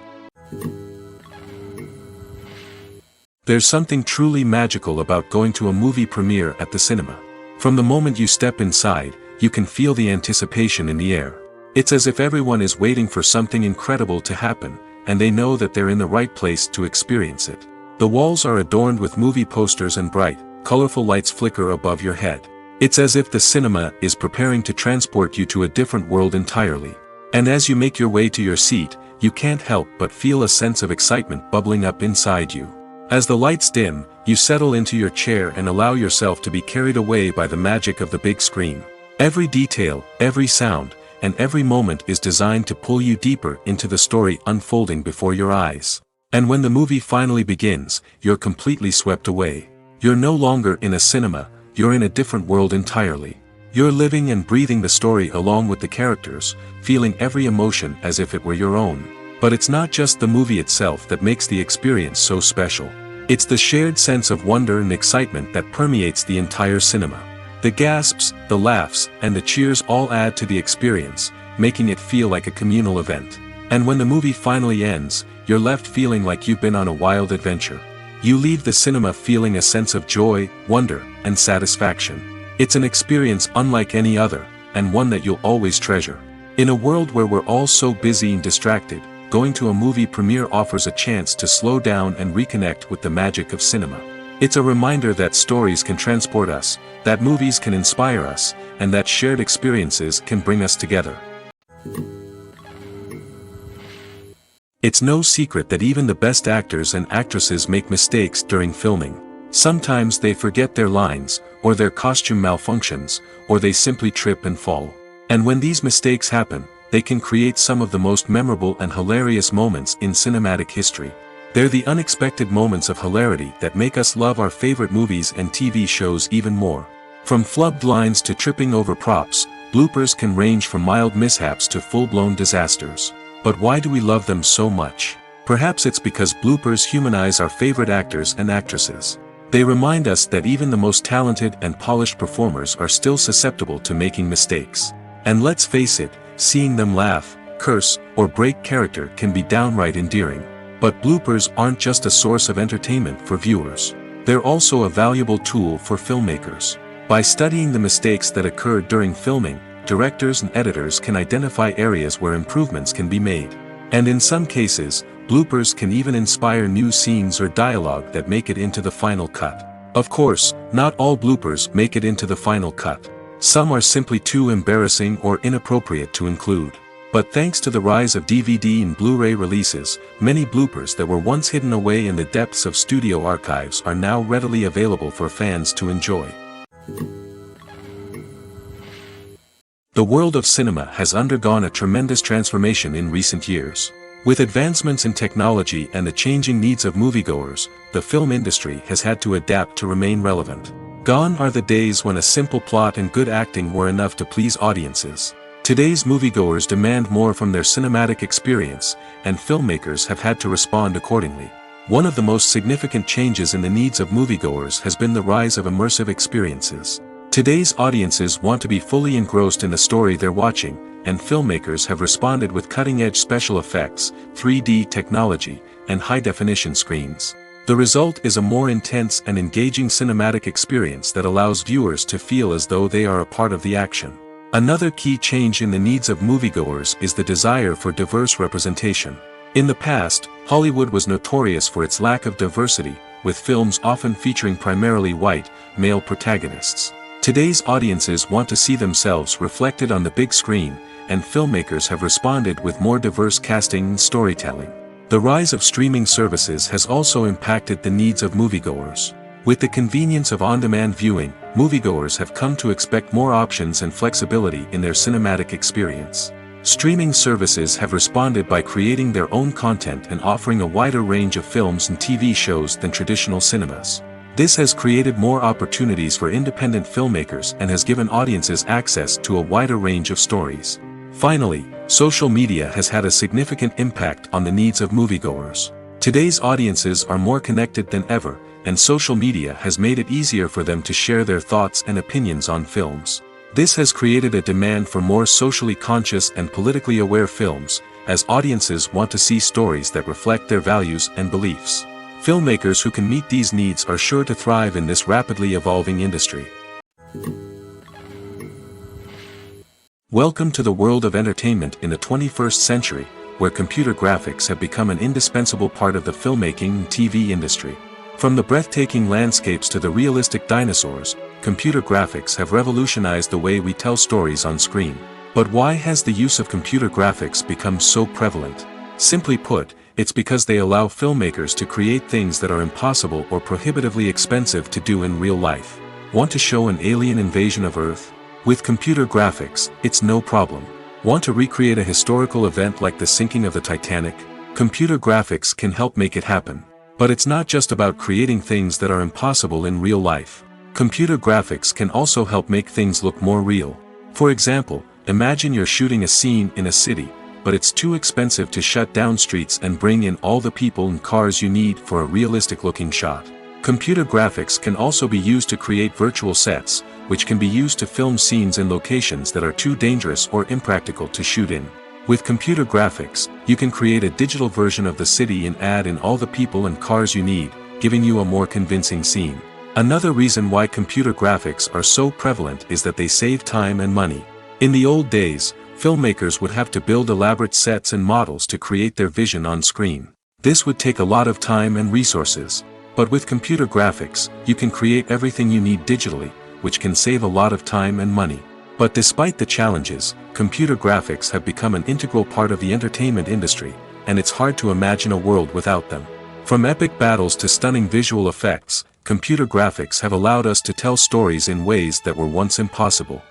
Speaker 1: There's something truly magical about going to a movie premiere at the cinema. From the moment you step inside, you can feel the anticipation in the air. It's as if everyone is waiting for something incredible to happen, and they know that they're in the right place to experience it. The walls are adorned with movie posters and bright, colorful lights flicker above your head. It's as if the cinema is preparing to transport you to a different world entirely. And as you make your way to your seat, you can't help but feel a sense of excitement bubbling up inside you. As the lights dim, you settle into your chair and allow yourself to be carried away by the magic of the big screen. Every detail, every sound, and every moment is designed to pull you deeper into the story unfolding before your eyes. And when the movie finally begins, you're completely swept away. You're no longer in a cinema, you're in a different world entirely. You're living and breathing the story along with the characters, feeling every emotion as if it were your own. But it's not just the movie itself that makes the experience so special. It's the shared sense of wonder and excitement that permeates the entire cinema. The gasps, the laughs, and the cheers all add to the experience, making it feel like a communal event. And when the movie finally ends, you're left feeling like you've been on a wild adventure. You leave the cinema feeling a sense of joy, wonder, and satisfaction. It's an experience unlike any other, and one that you'll always treasure. In a world where we're all so busy and distracted, going to a movie premiere offers a chance to slow down and reconnect with the magic of cinema. It's a reminder that stories can transport us, that movies can inspire us, and that shared experiences can bring us together. It's no secret that even the best actors and actresses make mistakes during filming. Sometimes they forget their lines, or their costume malfunctions, or they simply trip and fall. And when these mistakes happen, they can create some of the most memorable and hilarious moments in cinematic history. They're the unexpected moments of hilarity that make us love our favorite movies and TV shows even more. From flubbed lines to tripping over props, bloopers can range from mild mishaps to full-blown disasters. But why do we love them so much? Perhaps it's because bloopers humanize our favorite actors and actresses. They remind us that even the most talented and polished performers are still susceptible to making mistakes. And let's face it, seeing them laugh, curse, or break character can be downright endearing. But bloopers aren't just a source of entertainment for viewers. They're also a valuable tool for filmmakers. By studying the mistakes that occur during filming, directors and editors can identify areas where improvements can be made. And in some cases, bloopers can even inspire new scenes or dialogue that make it into the final cut. Of course, not all bloopers make it into the final cut. Some are simply too embarrassing or inappropriate to include. But thanks to the rise of DVD and Blu-ray releases, many bloopers that were once hidden away in the depths of studio archives are now readily available for fans to enjoy. The world of cinema has undergone a tremendous transformation in recent years. With advancements in technology and the changing needs of moviegoers, the film industry has had to adapt to remain relevant. Gone are the days when a simple plot and good acting were enough to please audiences. Today's moviegoers demand more from their cinematic experience, and filmmakers have had to respond accordingly. One of the most significant changes in the needs of moviegoers has been the rise of immersive experiences. Today's audiences want to be fully engrossed in the story they're watching, and filmmakers have responded with cutting-edge special effects, 3D technology, and high-definition screens. The result is a more intense and engaging cinematic experience that allows viewers to feel as though they are a part of the action. Another key change in the needs of moviegoers is the desire for diverse representation. In the past, Hollywood was notorious for its lack of diversity, with films often featuring primarily white, male protagonists. Today's audiences want to see themselves reflected on the big screen, and filmmakers have responded with more diverse casting and storytelling. The rise of streaming services has also impacted the needs of moviegoers. With the convenience of on-demand viewing, moviegoers have come to expect more options and flexibility in their cinematic experience. Streaming services have responded by creating their own content and offering a wider range of films and TV shows than traditional cinemas. This has created more opportunities for independent filmmakers and has given audiences access to a wider range of stories. Finally, social media has had a significant impact on the needs of moviegoers. Today's audiences are more connected than ever, and social media has made it easier for them to share their thoughts and opinions on films. This has created a demand for more socially conscious and politically aware films, as audiences want to see stories that reflect their values and beliefs. Filmmakers who can meet these needs are sure to thrive in this rapidly evolving industry. Welcome to the world of entertainment in the 21st century, where computer graphics have become an indispensable part of the filmmaking and TV industry. From the breathtaking landscapes to the realistic dinosaurs, computer graphics have revolutionized the way we tell stories on screen. But why has the use of computer graphics become so prevalent? Simply put, it's because they allow filmmakers to create things that are impossible or prohibitively expensive to do in real life. Want to show an alien invasion of Earth? With computer graphics, it's no problem. Want to recreate a historical event like the sinking of the Titanic? Computer graphics can help make it happen. But it's not just about creating things that are impossible in real life. Computer graphics can also help make things look more real. For example, imagine you're shooting a scene in a city, but it's too expensive to shut down streets and bring in all the people and cars you need for a realistic-looking shot. Computer graphics can also be used to create virtual sets, which can be used to film scenes in locations that are too dangerous or impractical to shoot in. With computer graphics, you can create a digital version of the city and add in all the people and cars you need, giving you a more convincing scene. Another reason why computer graphics are so prevalent is that they save time and money. In the old days, filmmakers would have to build elaborate sets and models to create their vision on screen. This would take a lot of time and resources. But with computer graphics, you can create everything you need digitally, which can save a lot of time and money. But despite the challenges, computer graphics have become an integral part of the entertainment industry, and it's hard to imagine a world without them. From epic battles to stunning visual effects, computer graphics have allowed us to tell stories in ways that were once impossible.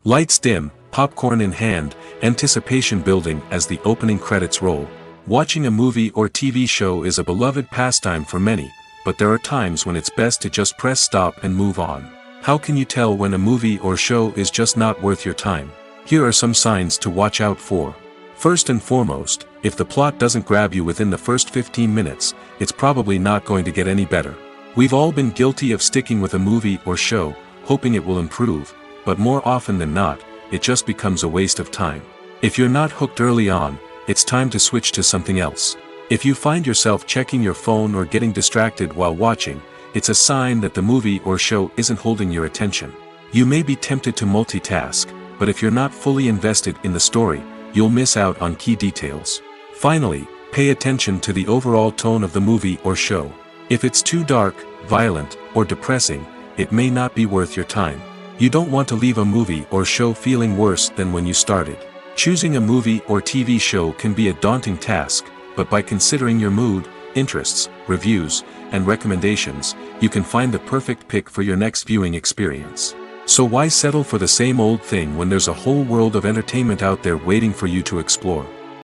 Speaker 1: Lights dim, popcorn in hand, anticipation building as the opening credits roll. Watching a movie or TV show is a beloved pastime for many, but there are times when it's best to just press stop and move on. How can you tell when a movie or show is just not worth your time? Here are some signs to watch out for. First and foremost, if the plot doesn't grab you within the first 15 minutes, it's probably not going to get any better. We've all been guilty of sticking with a movie or show, hoping it will improve, but more often than not, it just becomes a waste of time. If you're not hooked early on, it's time to switch to something else. If you find yourself checking your phone or getting distracted while watching, it's a sign that the movie or show isn't holding your attention. You may be tempted to multitask, but if you're not fully invested in the story, you'll miss out on key details. Finally, pay attention to the overall tone of the movie or show. If it's too dark, violent, or depressing, it may not be worth your time. You don't want to leave a movie or show feeling worse than when you started. Choosing a movie or TV show can be a daunting task, but by considering your mood, interests, reviews, and recommendations, you can find the perfect pick for your next viewing experience. So why settle for the same old thing when there's a whole world of entertainment out there waiting for you to explore?